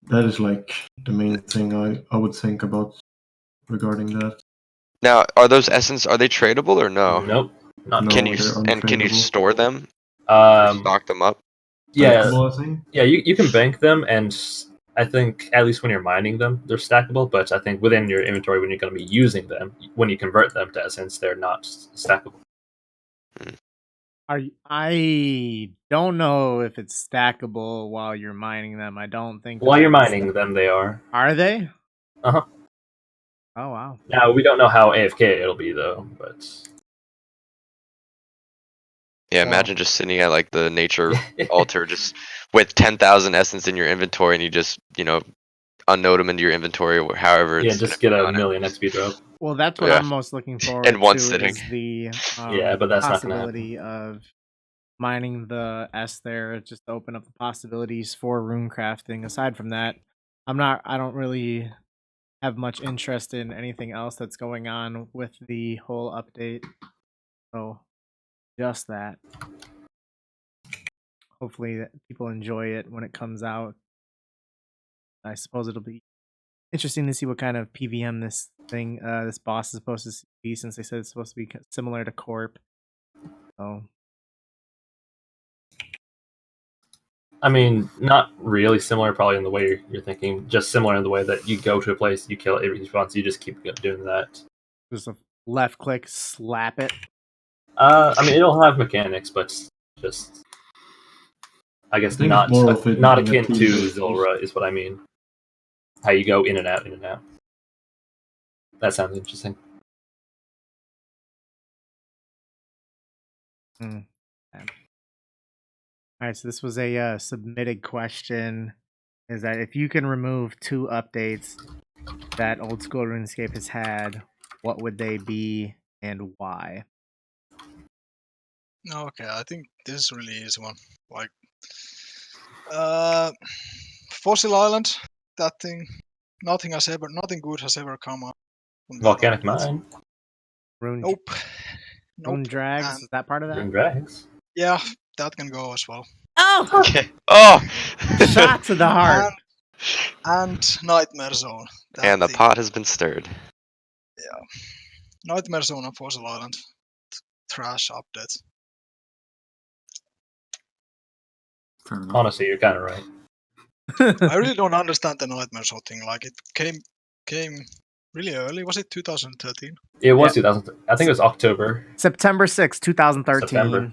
S6: That is like the main thing I would think about regarding that.
S4: Now, are those essence are they tradable or no?
S3: Nope. Not
S6: No,
S4: Can you
S6: they're
S4: can you
S6: untradable.
S4: store them or stock them up?
S3: Yeah.
S6: Stackable, I think.
S3: Yeah. You can bank them, and I think at least when you're mining them, they're stackable. But I think within your inventory, when you're going to be using them, when you convert them to essence, they're not stackable.
S1: I don't know if it's stackable while you're mining them. I don't think.
S3: While you're
S1: that's-
S3: mining them, they are.
S1: Are they?
S3: Uh-huh.
S1: Oh wow.
S3: Now we don't know how AFK it'll be though, but
S4: Yeah,
S1: Wow.
S4: imagine just sitting at like the nature altar just with 10,000 essence in your inventory and you just, unnote them into your inventory or however
S3: Yeah,
S4: it's
S3: just
S4: gonna
S3: get
S4: be
S3: a
S4: on it.
S3: million XP drop.
S1: Well, that's what
S4: Yeah.
S1: I'm most looking forward
S4: In one
S1: to
S4: sitting.
S1: is the
S3: Yeah, but that's not gonna
S1: possibility of mining the S there, just to open up the possibilities for rune crafting. Aside from that, I don't really have much interest in anything else that's going on with the whole update. So just that. Hopefully that people enjoy it when it comes out. I suppose it'll be interesting to see what kind of PVM this boss is supposed to be, since they said it's supposed to be similar to Corp. So
S3: I mean, not really similar, probably in the way you're thinking. Just similar in the way that you go to a place, you kill it, it respawns, you just keep doing that.
S1: just a left click, slap it.
S3: I mean, it'll have mechanics, but just, I guess,
S6: I think
S3: not
S6: it's more of it
S3: not
S6: being a
S3: akin to
S6: team-based
S3: Zulrah is what I mean. How you go in and out, in and out. That sounds interesting.
S1: All right, so this was a submitted question. Is that if you can remove 2 updates that Old School RuneScape has had, what would they be and why?
S5: Okay, I think this is really easy one. Like, Fossil Island, that thing. Nothing good has ever come up from that
S3: Volcanic
S5: update.
S3: Mine,
S1: Rune,
S5: Nope.
S1: Rune Drags,
S5: And
S1: is that part of that?
S3: Rune Drags.
S5: yeah, that can go as well.
S1: Oh!
S4: Okay. Oh!
S1: Shot to the heart.
S5: And Nightmare Zone. That
S4: And the
S5: thing.
S4: pot has been stirred.
S5: Nightmare Zone and Fossil Island. Trash updates.
S2: Fair enough.
S3: Honestly, you're kind of right.
S5: I really don't understand the Nightmare Zone thing. Like, it came really early. Was it 2013?
S3: It was
S1: Yeah.
S3: 2000. I think it was October.
S1: September 6th, 2013.
S3: September.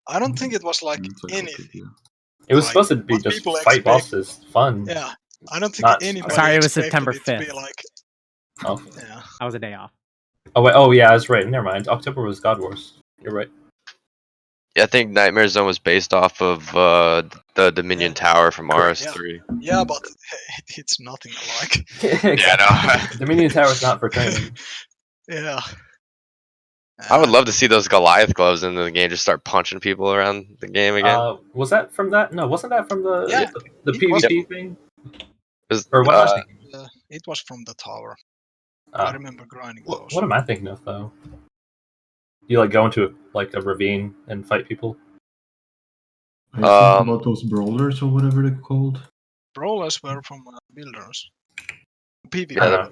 S5: I don't think it was like
S2: It's like, okay,
S5: anything.
S2: yeah.
S3: It was
S5: Like,
S3: supposed to be
S5: what
S3: just
S5: people
S3: fight
S5: expect-
S3: bosses, fun.
S5: Yeah, I don't think
S3: Not-
S5: anybody
S1: Sorry, it was
S5: expected
S1: September
S5: it to be
S1: 5th.
S5: like,
S3: Oh.
S5: yeah.
S1: I was a day off.
S3: Oh wait. Oh yeah, I was right. Never mind. October was God Wars. You're right.
S4: Yeah, I think Nightmare Zone was based off of the Dominion Tower from
S3: Correct.
S4: RS3.
S5: Yeah, but it's nothing alike.
S4: Yeah, no.
S3: Dominion Tower is not for training.
S5: Yeah.
S4: I would love to see those Goliath gloves in the game just start punching people around the game again.
S3: Was that from that? No, wasn't that from the
S5: Yeah,
S3: the
S5: it was-
S3: PvP thing?
S4: Was-
S3: Or what am I thinking?
S5: It was from the tower. I remember grinding those.
S3: What am I thinking of though? You like go into like a ravine and fight people?
S6: Are you thinking about those brawlers or whatever they're called?
S5: Brawlers were from Builders. PvP.
S4: Yeah,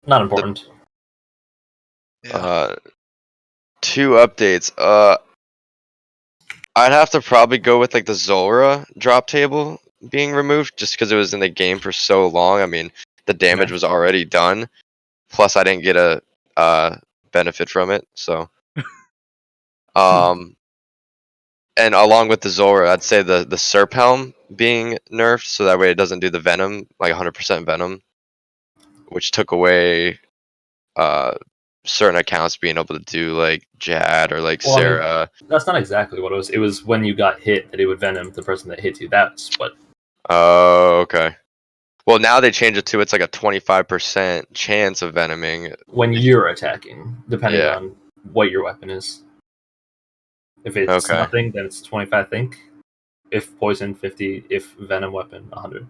S3: Not important.
S5: Yeah.
S4: 2 updates. I'd have to probably go with like the Zulrah drop table being removed just because it was in the game for so long. I mean, the damage was already done. Plus, I didn't get a benefit from it. So, and along with the Zulrah, I'd say the Serp Helm being nerfed so that way it doesn't do the Venom, like 100% Venom, which took away certain accounts being able to do like Jad or like
S3: Well, I mean,
S4: Sarah.
S3: that's not exactly what it was. It was when you got hit that it would venom the person that hit you. That's what.
S4: Oh, okay. Well, now they changed it to it's like a 25% chance of venoming.
S3: When you're attacking, depending
S4: Yeah.
S3: on what your weapon is. If it's
S4: Okay.
S3: nothing, then it's 25, I think. If poison, 50. If venom weapon, 100.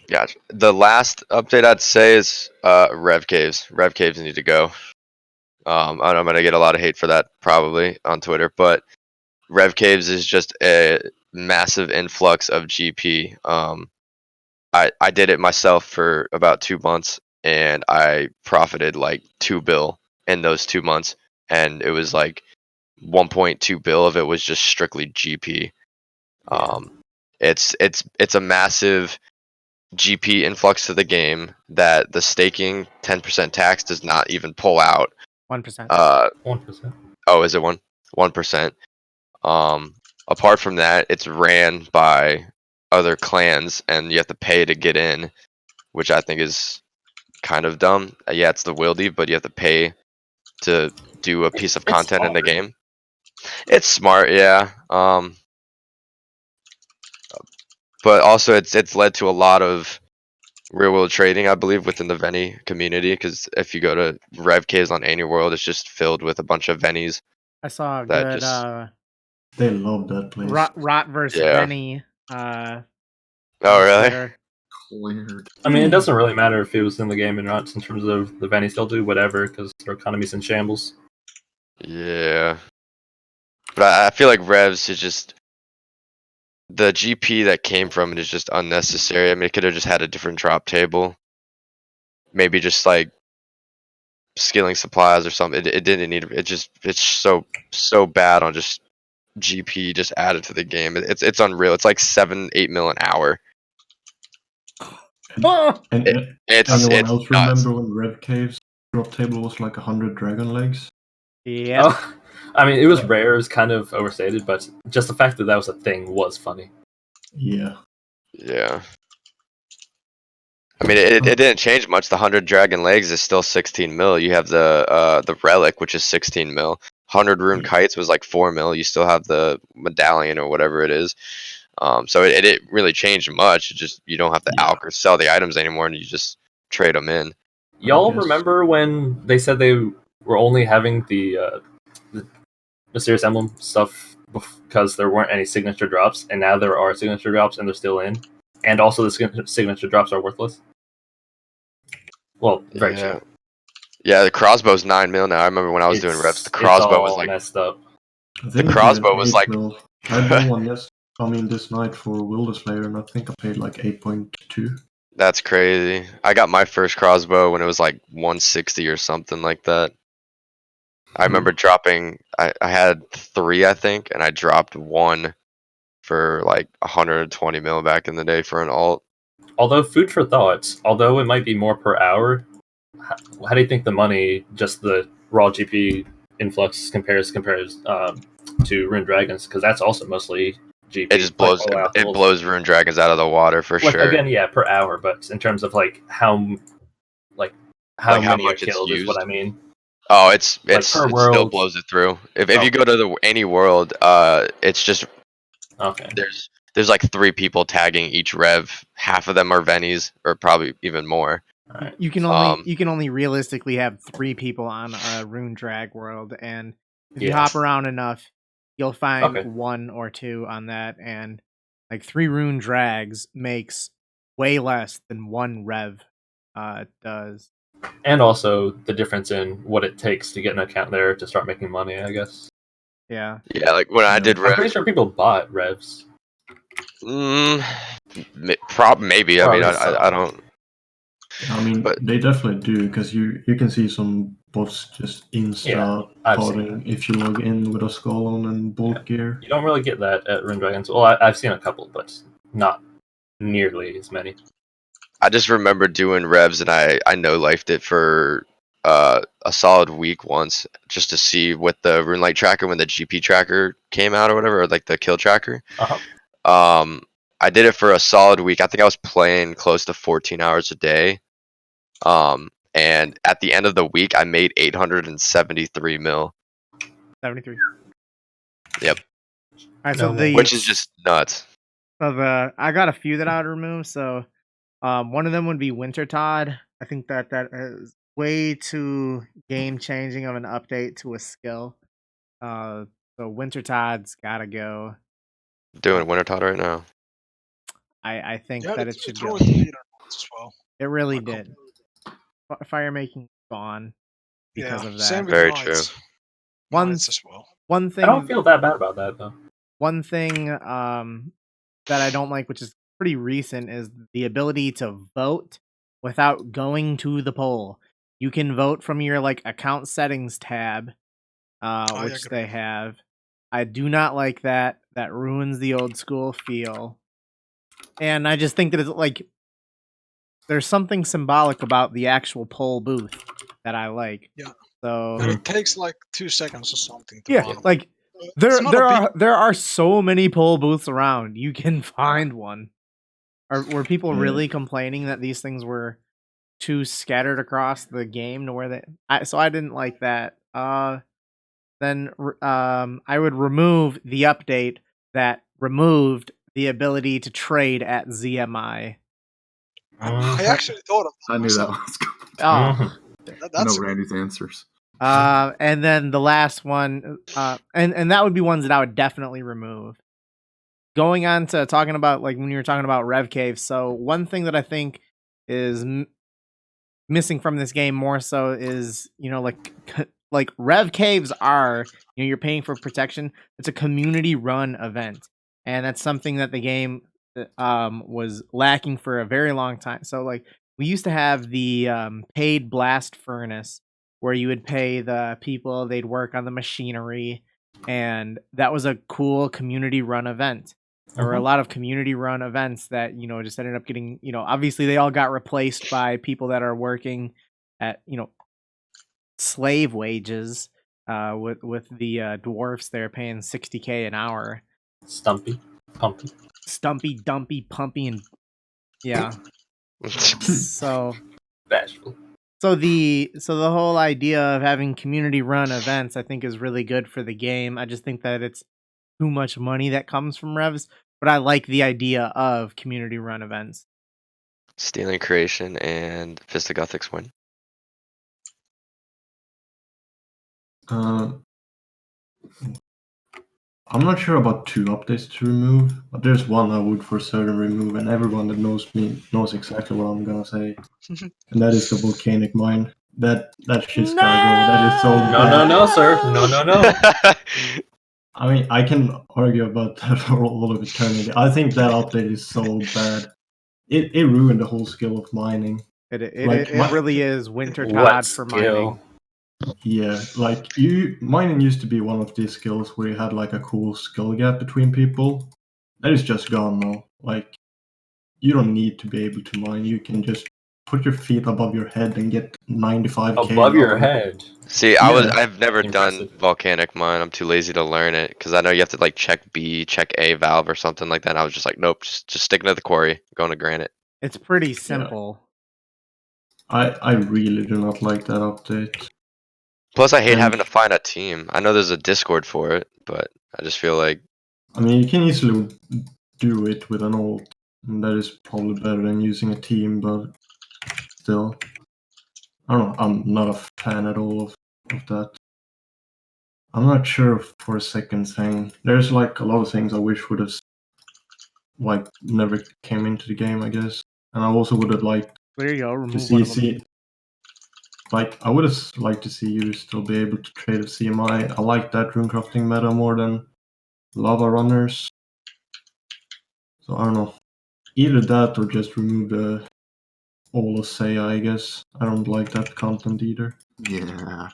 S4: Gotcha. The last update I'd say is Rev Caves. Rev Caves need to go. I'm gonna get a lot of hate for that probably on Twitter, but Rev Caves is just a massive influx of GP. I did it myself for about 2 months, and I profited like 2 bill in those 2 months, and it was like 1.2 bill of it was just strictly GP. It's a massive GP influx to the game that the staking 10% tax does not even pull out.
S1: 1%.
S3: 1%.
S4: Oh, is it 1%? Apart from that, it's ran by other clans, and you have to pay to get in, which I think is kind of dumb. Yeah, it's the Wildy, but you have to pay to do a piece of content in the game. It's smart, yeah. But also it's led to a lot of real world trading, I believe, within the Veni community. Because if you go to Rev Caves on Annual World, it's just filled with a bunch of Venis
S1: I saw a
S4: that
S1: good
S4: just
S6: They love that place.
S1: Rot versus
S4: Yeah.
S1: Benny
S4: Oh really?
S1: Twitter.
S2: Weird.
S3: I mean, it doesn't really matter if it was in the game or not in terms of the Veni still do whatever because their economy's in shambles.
S4: Yeah. But I feel like Revs is just the GP that came from it is just unnecessary. I mean, it could have just had a different drop table. Maybe just like skilling supplies or something. It didn't need it's so bad on just GP just added to the game. It's unreal. It's like 7-8 mil an hour.
S1: Oh!
S4: It's
S6: Anyone else
S4: nuts.
S6: remember when Rev Caves drop table was like 100 dragon legs?
S1: Yeah.
S3: Oh, I mean, it was rare. It was kind of overstated, but just the fact that that was a thing was funny.
S6: Yeah.
S4: Yeah. I mean, it didn't change much. The 100 dragon legs is still 16 mil. You have the relic, which is 16 mil. 100 rune kites was like 4 mil. You still have the medallion or whatever it is. So it didn't really change much. It just you don't have to alch or sell the items anymore, and you just trade them in.
S3: Y'all
S6: guess-
S3: remember when they said they were only having the mysterious emblem stuff because there weren't any signature drops, and now there are signature drops, and they're still in, and also the signature drops are worthless. Well, very
S4: Yeah.
S3: cheap.
S4: Yeah, the crossbow's 9 mil now. I remember when I was doing reps, the crossbow was like
S3: messed up.
S6: I think
S4: the crossbow was
S6: 8
S4: like
S6: mil. I bought one this night for Wilderslayer, and I think I paid like 8.2.
S4: that's crazy. I got my first crossbow when it was like 160 or something like that. I remember dropping. I had 3, I think, and I dropped 1 for like 120 mil back in the day for an alt.
S3: Although food for thought, although it might be more per hour, how do you think the money, just the raw GP influx compares to Rune Dragons? Because that's also mostly GP.
S4: It just blows. It blows Rune Dragons out of the water for
S3: like,
S4: sure.
S3: Again, yeah, per hour, but in terms of like how
S4: Like
S3: how
S4: how
S3: many are
S4: much it's
S3: killed is what
S4: used?
S3: I mean.
S4: Oh, it's
S3: Like,
S4: it
S3: per
S4: still
S3: world.
S4: blows it through. If
S3: Oh.
S4: you go to any world, it's just
S3: Okay.
S4: there's like 3 people tagging each rev. Half of them are Venis, or probably even more.
S3: Alright.
S1: You can only realistically have 3 people on a rune drag world, and if you hop around enough, you'll find 1 or 2 on that, and like 3 rune drags makes way less than 1 rev does.
S3: And also the difference in what it takes to get an account there to start making money, I guess.
S1: Yeah.
S4: Yeah, like when I did
S3: I'm
S4: rev.
S3: pretty sure people bought revs.
S4: Maybe. I mean, I don't.
S6: I mean,
S4: But
S6: they definitely do, because you can see some bots just insta
S3: I've seen
S6: potting if you log in with a skull on and bolt gear.
S3: You don't really get that at Rune Dragons. Well, I've seen a couple, but not nearly as many.
S4: I just remember doing revs, and I no-lifed it for a solid week once, just to see what the Runelight tracker, when the GP tracker came out or whatever, or like the kill tracker. I did it for a solid week. I think I was playing close to 14 hours a day. And at the end of the week, I made 873 mil.
S1: 73.
S4: Yep.
S1: Alright, so
S4: which is just nuts.
S1: So I got a few that I would remove. So one of them would be Winter Todd. I think that is way too game changing of an update to a skill. So Winter Todd's gotta go.
S4: Doing Winter Todd right now.
S1: I think that it should go.
S5: As well.
S1: It really did. Fire making gone because of that.
S5: Same with
S4: Very
S5: Knights.
S4: true.
S5: Knights as well.
S1: One thing.
S3: I don't feel that bad about that though.
S1: One thing that I don't like, which is pretty recent, is the ability to vote without going to the poll. You can vote from your like account settings tab, which they have. I do not like that. That ruins the old school feel. And I just think that it's like there's something symbolic about the actual poll booth that I like.
S5: Yeah.
S1: So
S5: and it takes like 2 seconds or something.
S1: Like there are so many poll booths around. You can find one. Were people really complaining that these things were too scattered across the game to where they? So I didn't like that. Then I would remove the update that removed the ability to trade at ZMI.
S5: I actually thought of that
S2: I knew that
S5: myself.
S2: was coming.
S1: Oh.
S2: I
S5: That's
S2: know Randy's answers.
S1: And then the last one, and that would be ones that I would definitely remove. Going on to talking about, like, when you were talking about Rev Cave, so one thing that I think is missing from this game more so is, like Rev Caves are, you're paying for protection. It's a community run event, and that's something that the game was lacking for a very long time. So, like, we used to have the paid blast furnace where you would pay the people, they'd work on the machinery, and that was a cool community run event. There were a lot of community run events that, just ended up getting, obviously they all got replaced by people that are working at, slave wages, with the dwarfs there paying 60K an hour.
S3: Stumpy, pumpy.
S1: Stumpy, dumpy, pumpy, and yeah. So
S3: Bashful.
S1: the whole idea of having community run events, I think, is really good for the game. I just think that it's too much money that comes from revs, but I like the idea of community run events.
S4: Stealing Creation and Fistigothic's win.
S6: I'm not sure about 2 updates to remove, but there's one I would for certain remove, and everyone that knows me knows exactly what I'm gonna say. And that is the volcanic mine. That shit's gotta go. That is so bad.
S3: No, sir. No.
S6: I mean, I can argue about that for all of eternity. I think that update is so bad. It ruined the whole skill of mining.
S1: It really is winter
S3: What
S1: Todd for mining.
S3: skill?
S6: Yeah, like mining used to be one of these skills where you had like a cool skill gap between people. That is just gone now. Like, you don't need to be able to mine. You can just put your feet above your head and get 95K.
S3: Above your head.
S4: See,
S6: Yeah.
S4: I've never
S3: Impressive.
S4: done volcanic mine. I'm too lazy to learn it because I know you have to like check B, check A valve or something like that. And I was just like, nope, just sticking to the quarry, going to granite.
S1: It's pretty simple.
S6: I really do not like that update.
S4: Plus, I hate
S6: And-
S4: having to find a team. I know there's a Discord for it, but I just feel like
S6: I mean, you can easily do it with an ult, and that is probably better than using a team, but still. I don't know, I'm not a fan at all of that. I'm not sure for a second thing. There's like a lot of things I wish would have like never came into the game, I guess. And I also would have liked
S1: There you go.
S6: to
S1: Remove one of them.
S6: see like I would have liked to see you still be able to trade a CMI. I like that runecrafting meta more than lava runners. So I don't know. Either that or just remove the all of Seiya, I guess. I don't like that content either.
S2: Yeah.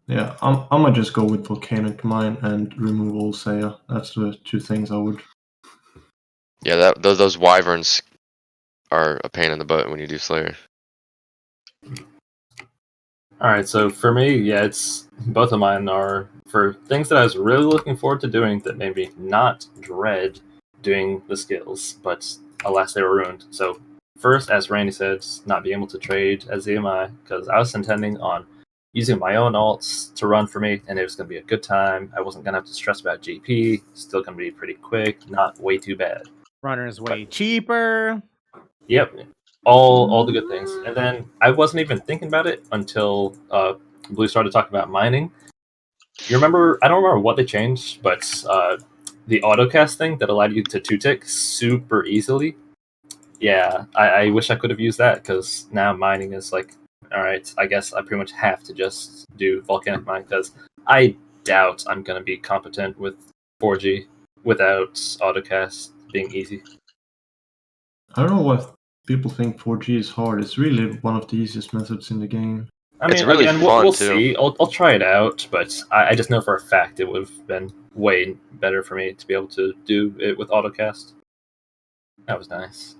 S6: Yeah, I'm gonna just go with Volcanic Mine and remove all Seiya. That's the 2 things I would.
S4: yeah, those wyverns are a pain in the butt when you do Slayer.
S3: Alright, so for me, yeah, it's both of mine are for things that I was really looking forward to doing that made me not dread doing the skills, but alas, they were ruined. So first, as Randy said, not being able to trade as EMI, because I was intending on using my own alts to run for me, and it was going to be a good time. I wasn't going to have to stress about GP, still going to be pretty quick, not way too bad.
S1: Runner's way cheaper.
S3: Yep, all the good things. And then I wasn't even thinking about it until Blue started talking about mining. You remember? I don't remember what they changed, but the autocast thing that allowed you to 2-tick super easily. Yeah, I wish I could have used that because now mining is like, all right, I guess I pretty much have to just do volcanic mine because I doubt I'm going to be competent with 4G without autocast being easy.
S6: I don't know what people think 4G is hard. It's really one of the easiest methods in the game.
S3: I mean,
S4: It's really
S3: again,
S4: fun,
S3: we'll
S4: too.
S3: see. I'll try it out, but I just know for a fact it would have been way better for me to be able to do it with autocast. That was nice.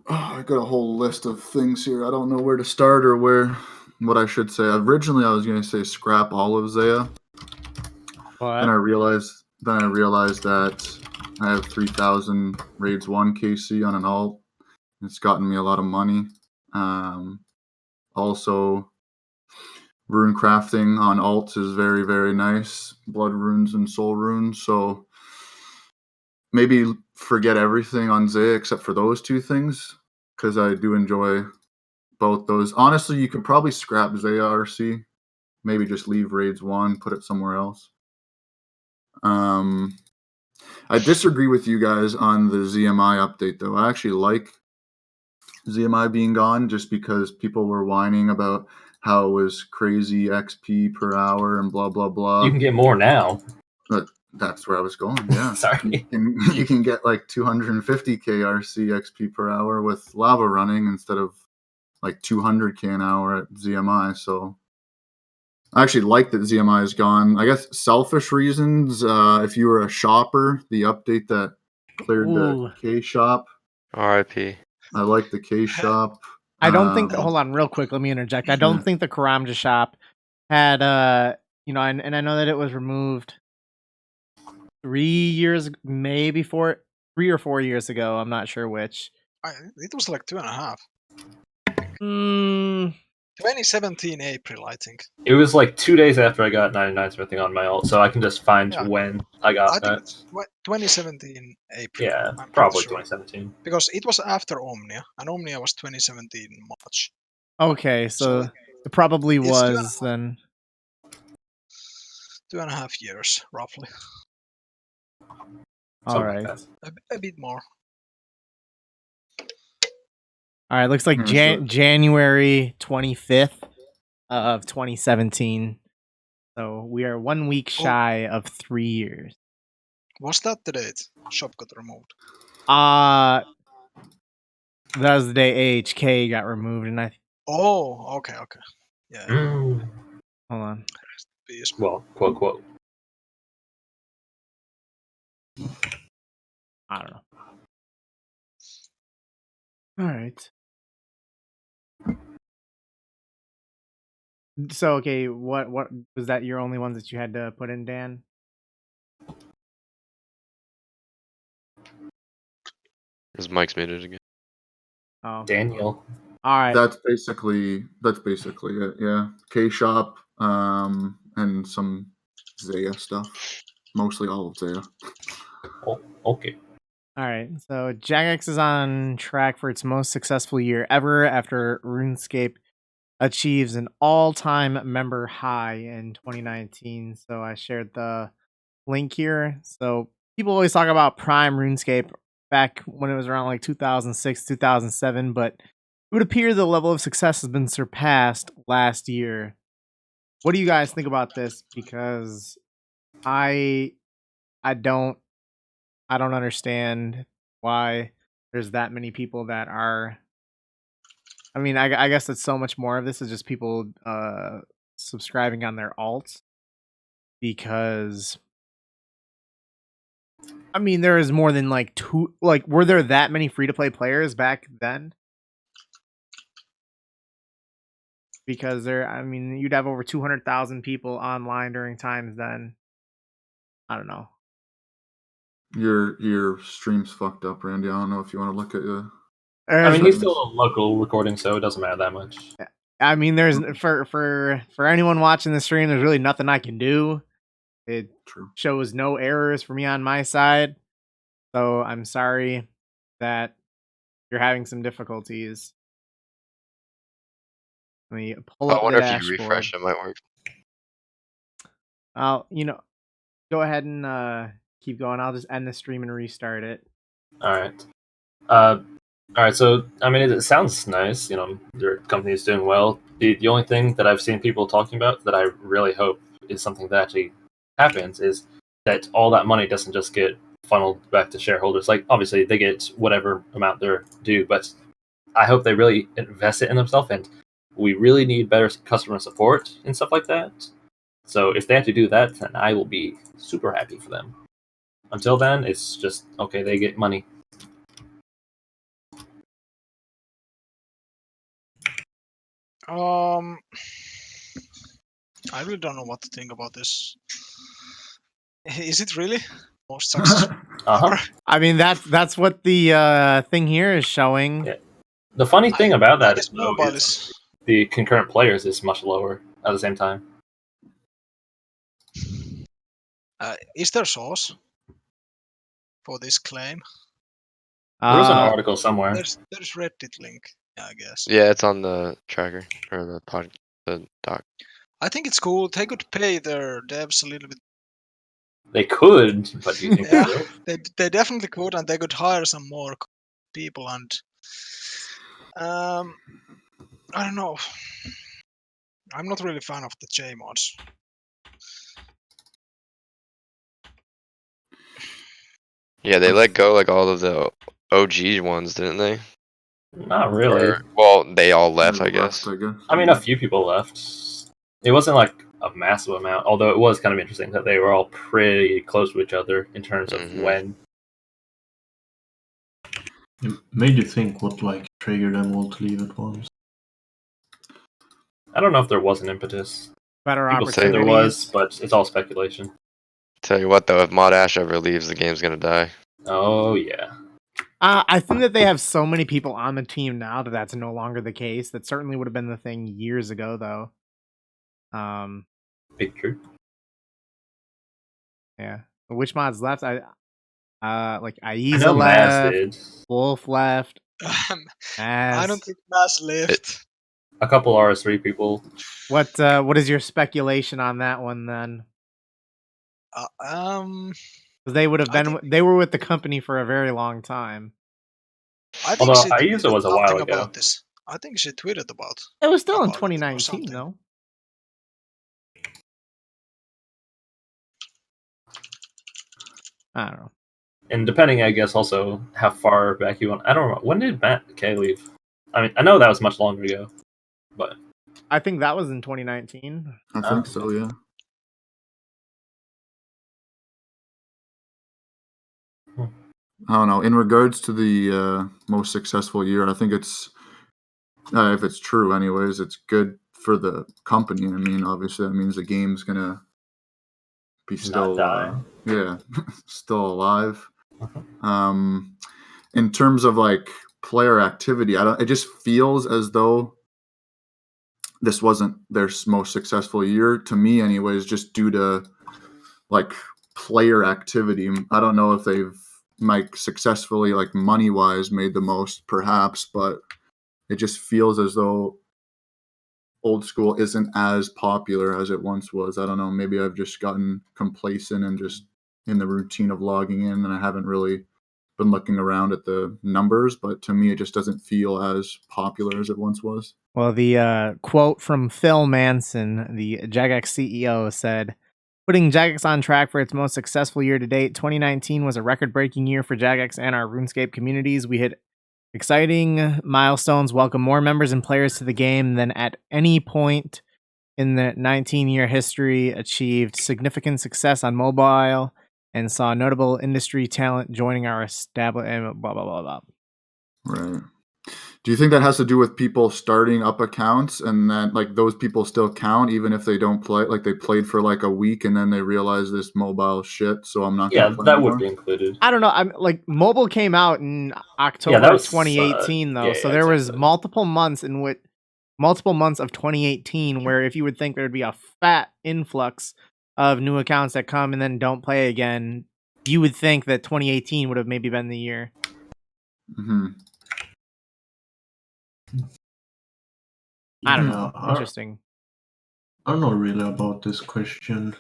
S2: Oh, I got a whole list of things here. I don't know where to start or what I should say. Originally, I was going to say scrap all of Zaya. Then I realized that I have 3,000 raids 1 KC on an alt. It's gotten me a lot of money. Also, rune crafting on alts is very, very nice. Blood runes and soul runes. So maybe forget everything on Zaya except for those two things, because I do enjoy both those. Honestly, you could probably scrap Zaya RC. Maybe just leave Raids 1, put it somewhere else. I disagree with you guys on the ZMI update, though. I actually like ZMI being gone just because people were whining about how it was crazy XP per hour and blah, blah, blah.
S3: You can get more now.
S2: But that's where I was going, yeah.
S3: Sorry.
S2: You can get like 250k RC XP per hour with lava running instead of like 200k an hour at ZMI, so I actually like that ZMI is gone. I guess selfish reasons. If you were a shopper, the update that cleared
S1: Ooh.
S2: the K shop.
S4: RIP.
S2: I like the K shop.
S1: I don't think. Hold on, real quick. Let me interject. I don't think the Karamja shop had, and I know that it was removed 3 years, maybe 3 or 4 years ago. I'm not sure which.
S5: It was like 2.5.
S1: 2017
S5: April, I think.
S3: It was like 2 days after I got 99 smithing on my ult, so I can just find when I got
S5: I think
S3: that.
S5: 2017 April.
S3: Yeah,
S5: I'm
S3: probably
S5: sure.
S3: 2017.
S5: Because it was after Omnia, and Omnia was 2017 March.
S1: Okay, so it probably was then
S5: 2.5 years, roughly.
S1: All right.
S5: A bit more.
S1: All right, looks like January 25th of 2017. So we are 1 week shy of 3 years.
S5: Was that the date shop got removed?
S1: That was the day AHK got removed, and
S5: Oh, okay. Yeah.
S1: Hold on.
S3: Well, quote.
S1: I don't know. All right. So okay, what was that? Your only ones that you had to put in, Dan?
S4: His mic's muted again.
S1: Oh,
S3: Daniel.
S1: All right.
S2: That's basically it. Yeah, K shop, and some Zaya stuff. Mostly all of Zaya.
S3: Oh, okay.
S1: All right. So Jagex is on track for its most successful year ever after RuneScape achieves an all-time member high in 2019. So I shared the link here. So people always talk about Prime RuneScape back when it was around like 2006, 2007, but it would appear the level of success has been surpassed last year. What do you guys think about this? Because I don't understand why there's that many people that are. I mean, I guess that so much more of this is just people subscribing on their alts, because I mean there is more than like were there that many free to play players back then? Because you'd have over 200,000 people online during times then. I don't know.
S2: Your stream's fucked up, Randy. I don't know if you want to look at
S3: I mean, he's still a local recording, so it doesn't matter that much.
S1: I mean, there's for anyone watching the stream, there's really nothing I can do. It shows no errors for me on my side, so I'm sorry that you're having some difficulties. Let me pull up the dashboard.
S4: I wonder if you refresh, it might work.
S1: Go ahead and keep going. I'll just end the stream and restart it.
S3: All right. So, I mean, it sounds nice. Your company is doing well. The only thing that I've seen people talking about that I really hope is something that actually happens is that all that money doesn't just get funneled back to shareholders. Like, obviously, they get whatever amount they're due, but I hope they really invest it in themselves, and we really need better customer support and stuff like that. So if they have to do that, then I will be super happy for them. Until then, it's just, okay, they get money.
S5: I really don't know what to think about this. Is it really most successful?
S1: I mean, that's what the thing here is showing.
S3: Yeah. The funny thing about that is
S5: nobody's...
S3: the concurrent players is much lower at the same time.
S5: Is there sauce? for this claim.
S3: There was an article somewhere.
S5: There's Reddit link, I guess.
S4: Yeah, it's on the tracker or the doc.
S5: I think it's cool. They could pay their devs a little bit.
S3: They could, but do you think
S5: Yeah.
S3: they will?
S5: They definitely could, and they could hire some more people. And I don't know. I'm not really a fan of the J mods.
S4: Yeah, they let go like all of the OG ones, didn't they?
S3: Not really.
S4: Well, they all left,
S2: They
S4: I guess.
S3: I mean, a few people left. It wasn't like a massive amount, although it was kind of interesting that they were all pretty close to each other in terms of when.
S6: It made you think what like triggered them all to leave at once.
S3: I don't know if there was an impetus.
S1: Better
S3: People say there was, but it's all speculation.
S4: Tell you what, though, if Mod Ash ever leaves, the game's gonna die.
S3: Oh yeah.
S1: I think that they have so many people on the team now that that's no longer the case. That certainly would have been the thing years ago, though.
S3: Big true.
S1: Yeah. Which mods left? Like
S3: I
S1: Aiza
S3: know Maz
S1: left,
S3: did.
S1: Wolf left.
S5: I don't think Maz left.
S3: A couple RS3 people.
S1: What is your speculation on that one then? Because they would have been they were with the company for a very long time.
S5: I think
S3: Although
S5: she
S3: Aiza was a while ago.
S5: about this. I think she tweeted about.
S1: It was still in
S5: about it or
S1: 2019
S5: something.
S1: though. I don't know.
S3: And depending, I guess, also how far back you want. I don't know. When did Matt K leave? I mean, I know that was much longer ago, but
S1: I think that was in 2019.
S2: I think so, yeah. I don't know. In regards to the most successful year, I think it's, if it's true anyways, it's good for the company. I mean, obviously that means the game's going to be still, still alive. In terms of like player activity, it just feels as though this wasn't their most successful year to me anyways, just due to like player activity. I don't know if they've successfully like money wise made the most perhaps, but it just feels as though old school isn't as popular as it once was. I don't know, maybe I've just gotten complacent and just in the routine of logging in and I haven't really been looking around at the numbers, but to me it just doesn't feel as popular as it once was.
S1: Well, the quote from Phil Manson, the Jagex CEO, said, "Putting Jagex on track for its most successful year to date, 2019 was a record-breaking year for Jagex and our RuneScape communities. We hit exciting milestones, welcome more members and players to the game than at any point in the 19-year history, achieved significant success on mobile, and saw notable industry talent joining our established blah, blah, blah, blah."
S2: Right. Do you think that has to do with people starting up accounts and then like those people still count even if they don't play? Like they played for like a week and then they realize this mobile shit, so I'm not
S3: Yeah,
S2: gonna play
S3: that
S2: anymore?
S3: would be included.
S1: I don't know. I'm like mobile came out in October
S3: that was,
S1: 2018 though, so
S3: yeah,
S1: there was
S3: exactly.
S1: multiple months of 2018 where if you would think there'd be a fat influx of new accounts that come and then don't play again, you would think that 2018 would have maybe been the year.
S2: Mm-hmm.
S1: I don't know. Interesting.
S6: I don't know really about this question.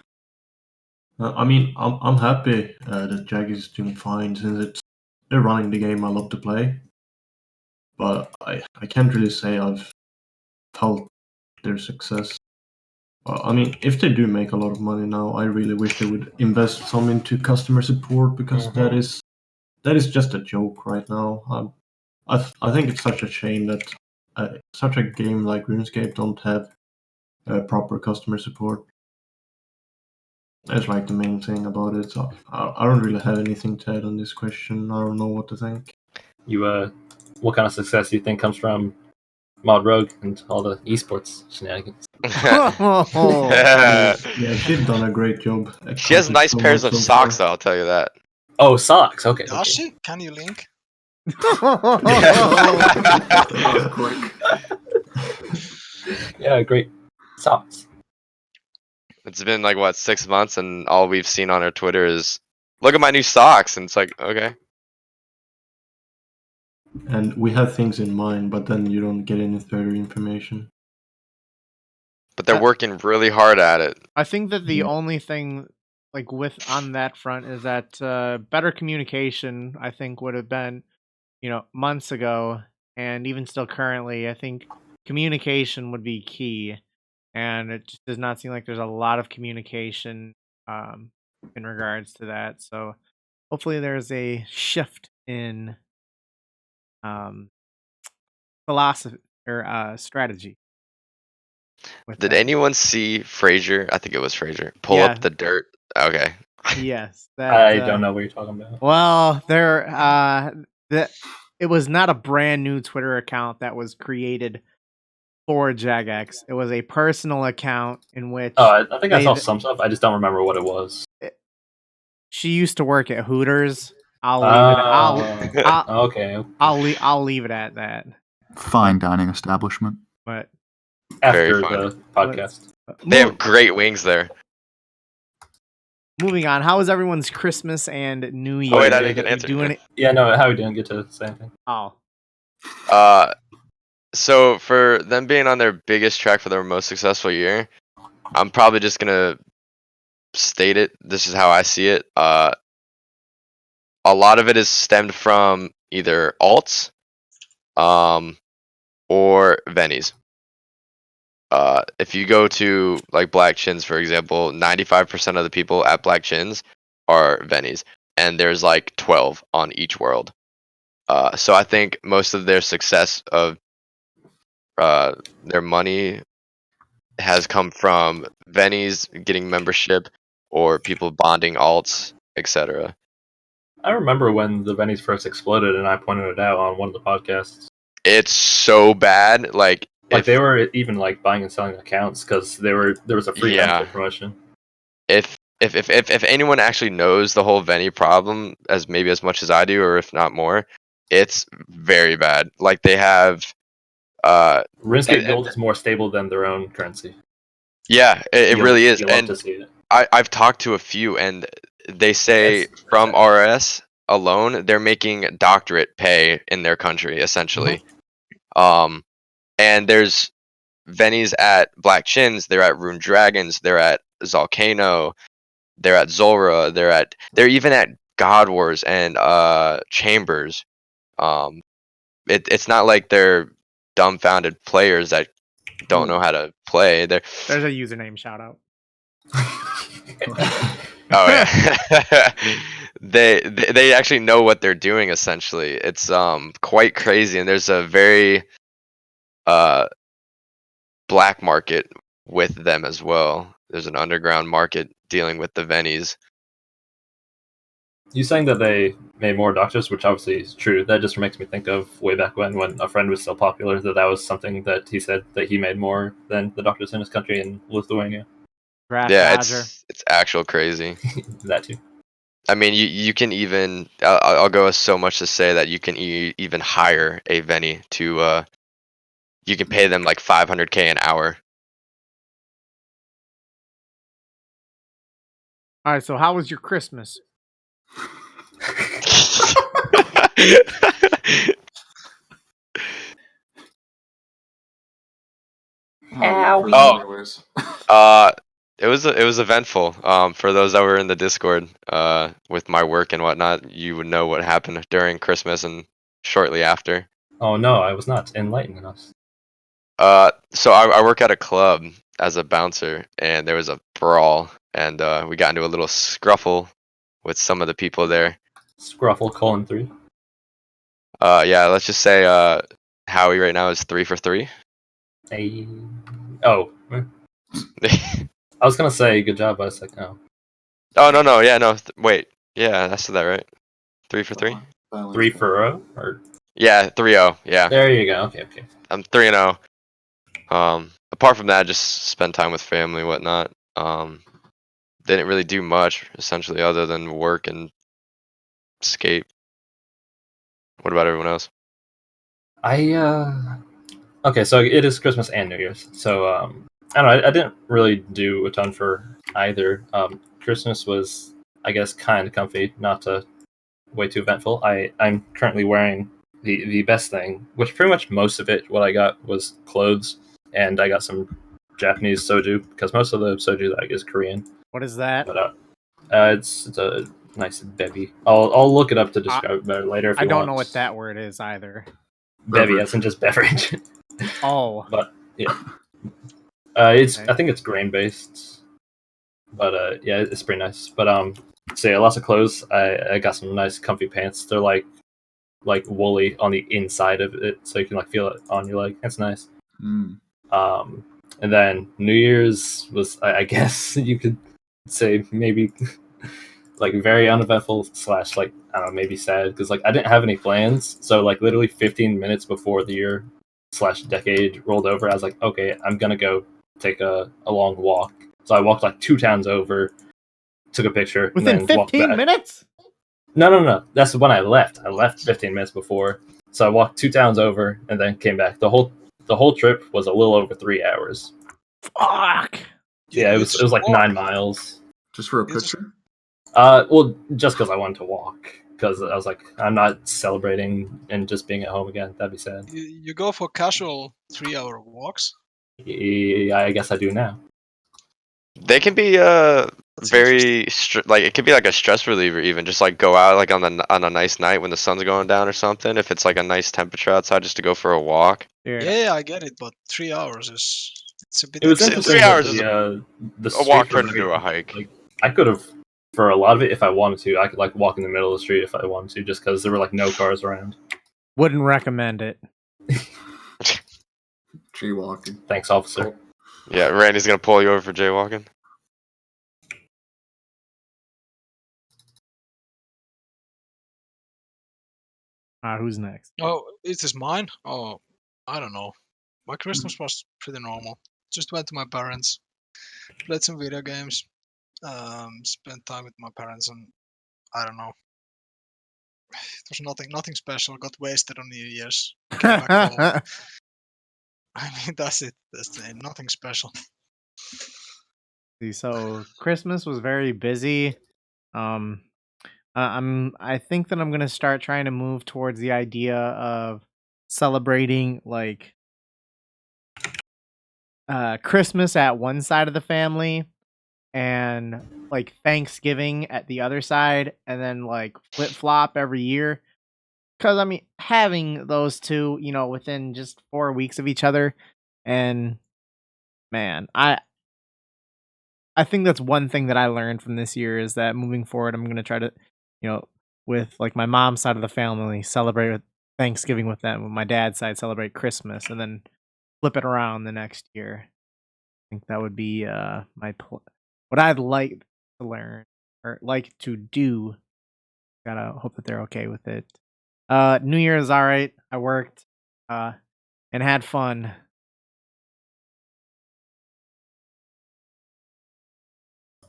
S6: I mean, I'm happy that Jag is doing fine since they're running the game I love to play. But I can't really say I've felt their success. I mean, if they do make a lot of money now, I really wish they would invest some into customer support because that is just a joke right now. I think it's such a shame that such a game like RuneScape don't have proper customer support. That's like the main thing about it. So I don't really have anything to add on this question. I don't know what to think.
S3: What kind of success do you think comes from Mod Rogue and all the esports shenanigans?
S6: Yeah, she's done a great job.
S4: She has nice pairs of socks, though, I'll tell you that.
S3: Oh, socks. Okay.
S5: Does she? Can you link?
S3: Yeah, great socks.
S4: It's been like what, 6 months, and all we've seen on her Twitter is look at my new socks, and it's like, okay.
S6: And we have things in mind, but then you don't get any further information.
S4: But they're working really hard at it.
S1: I think that the
S6: Yeah.
S1: only thing like with on that front is that better communication, I think, would have been, months ago, and even still currently, I think communication would be key, and it just does not seem like there's a lot of communication in regards to that. So hopefully there's a shift in um philosophy or strategy with
S4: Did
S1: that.
S4: anyone see Frasier? I think it was Frasier. Pull
S1: Yeah.
S4: up the dirt. Okay.
S1: Yes, that
S3: I don't know what you're talking about.
S1: Well, it was not a brand new Twitter account that was created for Jagex. It was a personal account in which
S3: Oh, I think I saw
S1: they-
S3: some stuff. I just don't remember what it was.
S1: she used to work at Hooters. I'll leave it.
S3: Okay.
S1: I'll leave it at that.
S2: Fine dining establishment.
S1: But
S3: After
S4: Very fun.
S3: the podcast.
S4: They have great wings there.
S1: moving on. How was everyone's Christmas and New Year?
S4: Oh, wait, I didn't
S1: Did
S4: get an
S1: you
S4: answer.
S1: do any?
S3: Yeah, no, Howie didn't get to say anything.
S1: Oh,
S4: So for them being on their biggest track for their most successful year, I'm probably just gonna state it. This is how I see it. A lot of it is stemmed from either alts, or Vennies. If you go to like Black Chins, for example, 95% of the people at Black Chins are Vennies, and there's like 12 on each world. So I think most of their success of their money has come from Vennies getting membership or people bonding alts, etc.
S3: I remember when the Vennies first exploded, and I pointed it out on one of the podcasts.
S4: It's so bad. Like
S3: they were even like buying and selling accounts because there was a free membership promotion.
S4: If anyone actually knows the whole Venny problem as much as I do, or if not more, it's very bad. Like they have
S3: RuneScape Gold is more stable than their own currency.
S4: Yeah, it really is.
S3: You love
S4: And
S3: to see it.
S4: I've talked to a few, and they say from RS alone, they're making doctorate pay in their country, essentially. And there's Vennies at Black Chins, they're at Rune Dragons, they're at Zolcano, they're at Zulra, they're even at God Wars and Chambers. It's not like they're dumbfounded players that don't know how to play.
S1: there's a username shout out.
S4: Oh yeah. they actually know what they're doing, essentially. It's quite crazy, and there's a very black market with them as well. There's an underground market dealing with the Vennies.
S3: You saying that they made more doctors, which obviously is true. That just makes me think of way back when a friend was still popular, that was something that he said that he made more than the doctors in his country in Lithuania.
S4: Yeah, it's actual crazy.
S3: That too.
S4: I mean, you can even I'll go so much to say that you can even hire a Venny to you can pay them like 500k an hour.
S1: All right, so how was your Christmas? It was eventful. For those that were in the Discord, with my work and whatnot, you would know what happened during Christmas and shortly after.
S3: Oh no, I was not. Enlightening us.
S4: So I work at a club as a bouncer, and there was a brawl, and we got into a little scruffle with some of the people there.
S3: Scruffle :3.
S4: Yeah, let's just say Howie right now is 3 for 3.
S3: Hey. Oh. I was gonna say good job, but I was like, no.
S4: Oh no, yeah, no, wait, yeah, I said that right. 3 for 3.
S3: 3 for 0 or.
S4: Yeah, 3-0. Yeah.
S3: There you go. Okay.
S4: I'm 3-0. Apart from that, just spend time with family, whatnot. Didn't really do much essentially other than work and skate. What about everyone else?
S3: Okay, so it is Christmas and New Year's. So I don't know. I didn't really do a ton for either. Christmas was I guess, kind of comfy, not way too eventful. I'm currently wearing the best thing, which pretty much most of it, what I got was clothes, and I got some Japanese soju, because most of the soju that I get is Korean.
S1: What is that?
S3: But it's a nice bevy. I'll look it up to describe it better later if you
S1: I don't
S3: want.
S1: know what that word is either.
S3: Bevy, as in just beverage.
S1: Oh,
S3: But yeah, it's
S1: Okay.
S3: I think it's grain based. But yeah, it's pretty nice. But so yeah, lots of clothes. I got some nice comfy pants. They're like woolly on the inside of it, so you can like feel it on your leg. That's nice.
S2: Mm.
S3: And then New Year's was, I guess you could say, maybe like very uneventful / like, I don't know, maybe sad, because like I didn't have any plans. So like literally 15 minutes before the year / decade rolled over, I was like, okay, I'm gonna go take a long walk. So I walked like 2 towns over, took a picture,
S1: within
S3: and then walked
S1: 15
S3: back.
S1: minutes?
S3: No. That's when I left. I left 15 minutes before. So I walked 2 towns over and then came back. The whole trip was a little over 3 hours.
S1: Fuck.
S3: Yeah, it
S5: You
S3: was
S5: just
S3: like
S5: walk.
S3: 9 miles.
S2: Just for a
S5: You just-
S2: picture?
S3: Well, just because I wanted to walk. Because I was like, I'm not celebrating and just being at home again. That'd be sad.
S5: You go for casual 3-hour walks.
S3: Yeah, I guess I do now.
S4: They can be
S5: That's
S4: very like it could be like a stress reliever, even just like go out like on a nice night when the sun's going down or something. If it's like a nice temperature outside, just to go for a walk.
S1: Dude,
S5: Yeah, I get it, but 3 hours it's a bit
S3: It was
S5: excessive.
S3: interesting.
S4: 3 hours
S3: that
S4: is
S3: the
S4: a walk
S3: streets were
S4: turned into a hike.
S3: like, I could have, for a lot of it, if I wanted to, I could like walk in the middle of the street if I wanted to, just because there were like no cars around.
S1: wouldn't recommend it.
S2: Jaywalking.
S3: Thanks, officer.
S4: Yeah, Randy's gonna pull you over for jaywalking.
S1: Who's next?
S5: Oh, is this mine? Oh, I don't know. My Christmas was pretty normal. Just went to my parents, played some video games, spent time with my parents, and I don't know. It was nothing special. Got wasted on New Year's. Came back home. I mean, that's it. That's it. Nothing special.
S1: See, so Christmas was very busy. I think that I'm gonna start trying to move towards the idea of celebrating like Christmas at one side of the family and like Thanksgiving at the other side, and then like flip flop every year. Because I mean, having those two, within just 4 weeks of each other, and man, I think that's one thing that I learned from this year is that moving forward, I'm gonna try to, with like my mom's side of the family, celebrate with Thanksgiving with them. With my dad's side, celebrate Christmas, and then flip it around the next year. I think that would be what I'd like to learn or like to do. Gotta hope that they're okay with it. New Year is all right. I worked, and had fun.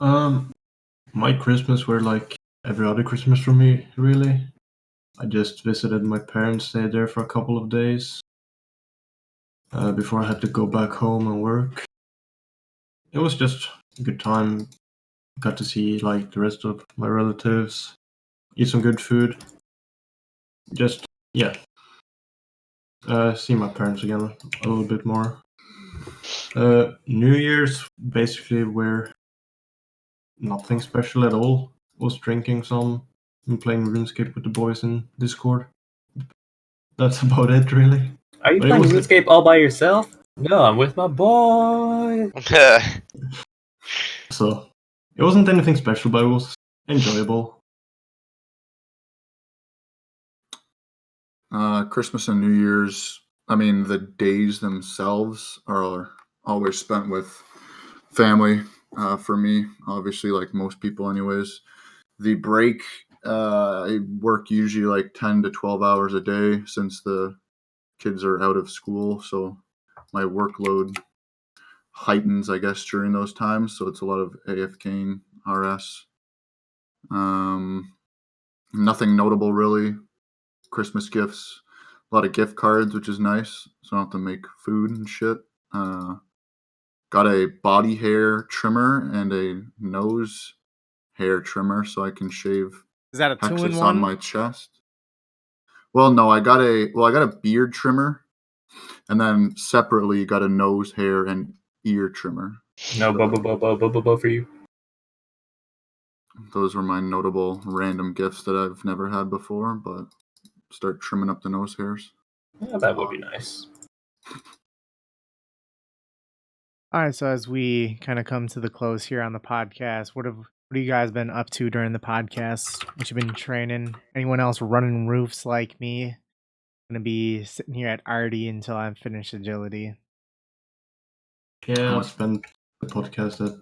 S6: My Christmas were like every other Christmas for me, really. I just visited my parents, stayed there for a couple of days before I had to go back home and work. It was just a good time. Got to see like the rest of my relatives, eat some good food. Just see my parents again a little bit more. New Year's basically were nothing special at all. Was drinking some and playing RuneScape with the boys in Discord. That's about it, really.
S3: Are you
S6: But it
S3: playing
S6: was-
S3: RuneScape all by yourself? No, I'm with my boy.
S6: So it wasn't anything special, but it was enjoyable.
S2: Christmas and New Year's, I mean, the days themselves are always spent with family for me, obviously, like most people, anyways. The break, I work usually like 10 to 12 hours a day since the kids are out of school. So my workload heightens, I guess, during those times. So it's a lot of AFKing, RS. Nothing notable, really. Christmas gifts, a lot of gift cards, which is nice. So I don't have to make food and shit. Got a body hair trimmer and a nose hair trimmer so I can shave
S1: Is that a
S2: Hexis
S1: 2-in-1?
S2: on my chest. Well, no, I got a beard trimmer, and then separately got a nose hair and ear trimmer.
S3: No bo for you.
S2: Those were my notable random gifts that I've never had before, but start trimming up the nose hairs.
S3: Yeah, that would be nice.
S1: All right, so as we kind of come to the close here on the podcast, what have you guys been up to during the podcast? What you been training? Anyone else running roofs like me? I'm gonna be sitting here at Arty until I'm finished agility.
S6: Yeah, I spent the podcast at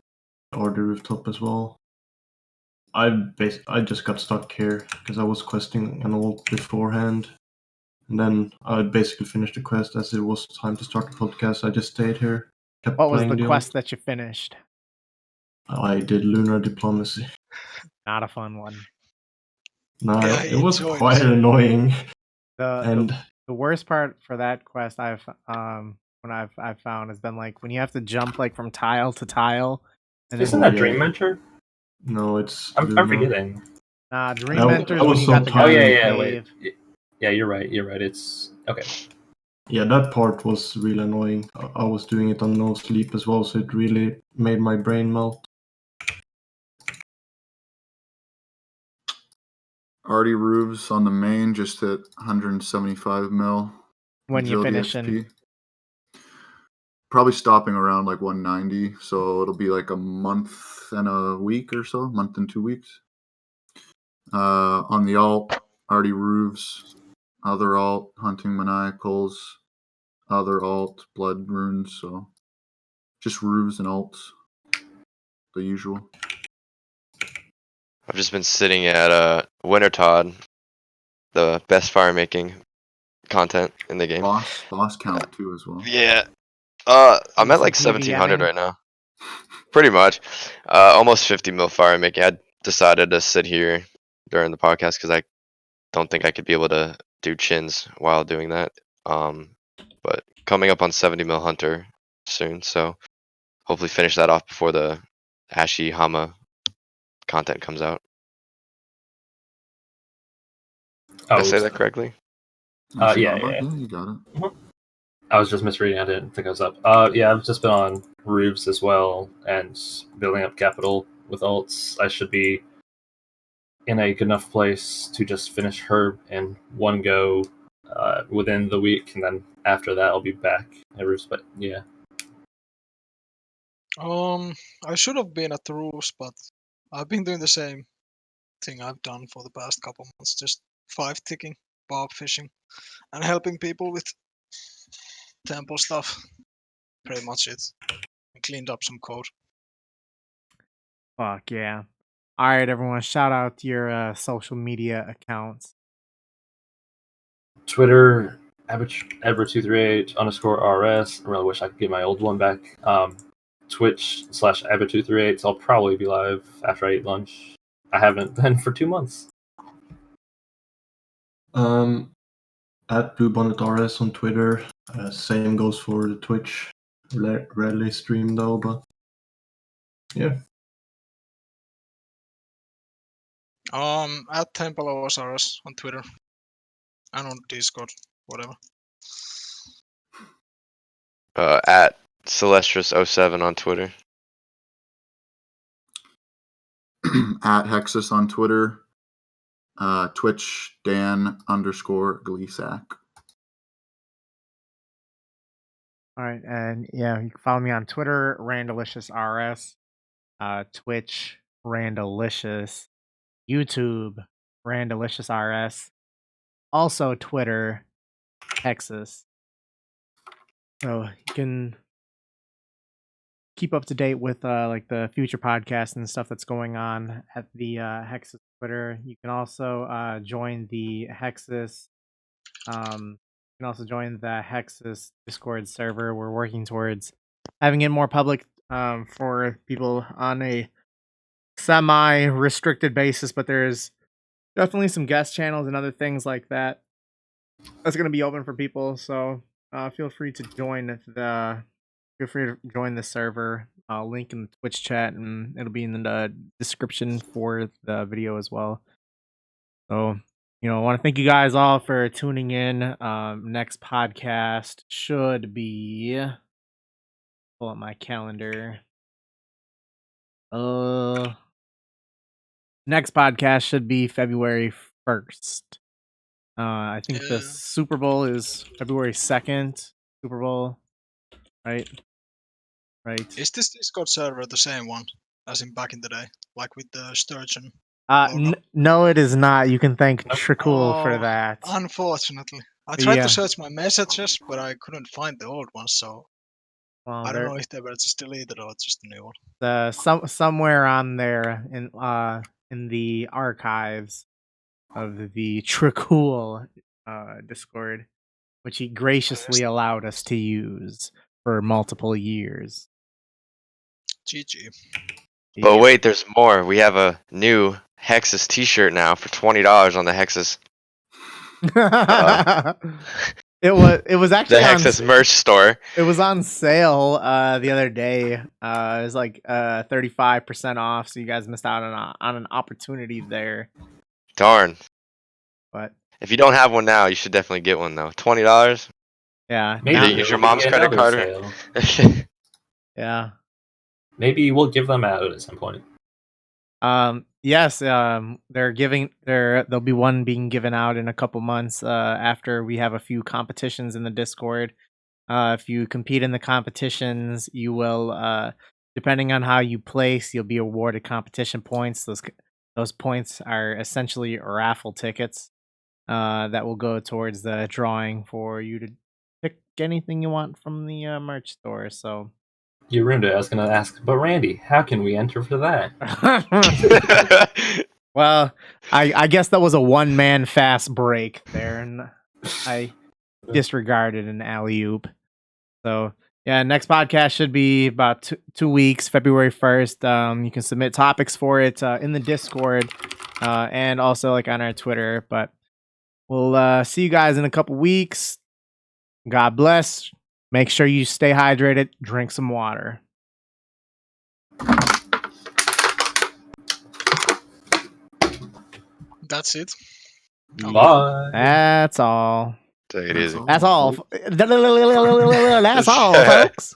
S6: Order Rooftop as well. I just got stuck here because I was questing an ult beforehand. And then I basically finished the quest as it was time to start the podcast. I just stayed here, kept
S1: What was
S6: playing
S1: the
S6: ult.
S1: quest that you finished?
S6: I did Lunar Diplomacy.
S1: Not a fun one.
S6: No,
S5: Yeah,
S6: it was
S5: enjoyed
S6: quite
S5: it.
S6: annoying.
S1: The worst part for that quest I've found has been like when you have to jump like from tile to tile. And
S3: Isn't
S1: then,
S3: that Dream Mentor?
S6: No, it's
S3: I'm
S6: Lunar.
S3: forgetting.
S1: Dream
S6: That
S1: Mentor is
S6: was
S1: when you
S6: so
S1: got to go
S3: Oh
S1: to
S6: tiring.
S1: the
S3: yeah,
S1: cave.
S3: wait. Yeah, you're right. It's okay.
S6: Yeah, that part was really annoying. I was doing it on no sleep as well, so it really made my brain melt.
S2: Arty roofs on the main just hit 175 mil.
S1: When you
S2: agility
S1: finishing?
S2: XP. Probably stopping around like 190, so it'll be like a month and a week or so, month and 2 weeks. On the alt, Arty roofs, other alt, hunting maniacals, other alt, blood runes, so just roofs and alts, the usual.
S4: I've just been sitting at Winter Todd, the best fire making content in the game.
S2: Boss count too as well.
S4: Yeah. I'm at like
S1: Some
S4: 1700
S1: PVMing?
S4: right now. Pretty much. Almost 50 mil fire making. I decided to sit here during the podcast because I don't think I could be able to do chins while doing that. But coming up on 70 mil hunter soon, so hopefully finish that off before the Ashy Hama content comes out. Did I say that correctly?
S3: Yeah.
S2: You got it.
S3: I was just misreading. I didn't think I was up. Yeah, I've just been on roofs as well and building up capital with ults. I should be in a good enough place to just finish her in one go within the week, and then after that I'll be back at roofs. But yeah,
S5: I should have been at the roofs, but I've been doing the same thing I've done for the past couple months, just 5-ticking, barb fishing, and helping people with temple stuff. Pretty much it. I cleaned up some code.
S1: Fuck yeah. All right, everyone. Shout out to your social media accounts.
S3: Twitter Abra238 _RS. I really wish I could get my old one back. Twitch /Abra238. So I'll probably be live after I eat lunch. I haven't been for 2 months.
S6: At Bluebonnet RS on Twitter. Same goes for the Twitch. Rarely stream though, but yeah.
S5: At Temple OSRS on Twitter and on Discord, whatever.
S4: At Celastrus07 on Twitter.
S2: At Hexis on Twitter. Twitch Dan _Gleesac.
S1: All right, and yeah, you can follow me on Twitter, Randalicious RS, Twitch, Randalicious, YouTube, Randalicious RS, also Twitter, Hexis. So you can keep up to date with like the future podcasts and stuff that's going on at the Hexis Twitter. You can also join the Hexis. You can also join the Hexis Discord server. We're working towards having it more public for people on a semi-restricted basis, but there's definitely some guest channels and other things like that that's going to be open for people. So feel free to join the server. I'll link in the Twitch chat, and it'll be in the description for the video as well. So, I want to thank you guys all for tuning in. Next podcast should be, pull up my calendar. Next podcast should be February 1st. I think the
S5: Yeah.
S1: Super Bowl is February 2nd. Super Bowl, right? Right.
S5: Is this Discord server the same one as in back in the day, like with the sturgeon? logo?
S1: No, it is not. You can thank
S3: Nope.
S1: Tricool for
S5: Oh,
S1: that.
S5: Unfortunately, I tried
S1: Yeah.
S5: to search my messages, but I couldn't find the old ones. So
S1: Well,
S5: I don't know if they were just deleted or just a new one.
S1: somewhere on there in the archives of the Tricool Discord, which he graciously allowed us to use for multiple years.
S5: GG.
S4: But
S1: Yep.
S4: wait, there's more. We have a new Hexis T-shirt now for $20 on the Hexis.
S1: It was
S4: The
S1: actually on
S4: Hexis merch store.
S1: It was on sale the other day. It was like 35% off, so you guys missed out on an opportunity there.
S4: Darn.
S1: But
S4: If you don't have one now, you should definitely get one though. $20.
S1: yeah,
S3: Maybe
S1: now-
S4: Is
S3: there
S4: your
S3: will
S4: mom's
S3: be
S4: credit
S3: another
S4: card?
S3: sale.
S1: yeah.
S3: Maybe we'll give them out at some point.
S1: Yes, there'll be one being given out in a couple months after we have a few competitions in the Discord. If you compete in the competitions, you will depending on how you place, you'll be awarded competition points. Those points are essentially raffle tickets that will go towards the drawing for you to pick anything you want from the merch store. So
S3: You ruined it. I was going to ask, but Randy, how can we enter for that?
S1: well, I guess that was a one-man fast break there, and I disregarded an alley-oop. So yeah, next podcast should be about 2 weeks, February 1st. You can submit topics for it in the Discord and also like on our Twitter. But we'll see you guys in a couple weeks. God bless. Make sure you stay hydrated. Drink some water.
S5: That's it.
S3: Bye.
S1: That's all.
S4: Take it easy.
S1: That's all.
S2: folks.
S1: That's all, folks.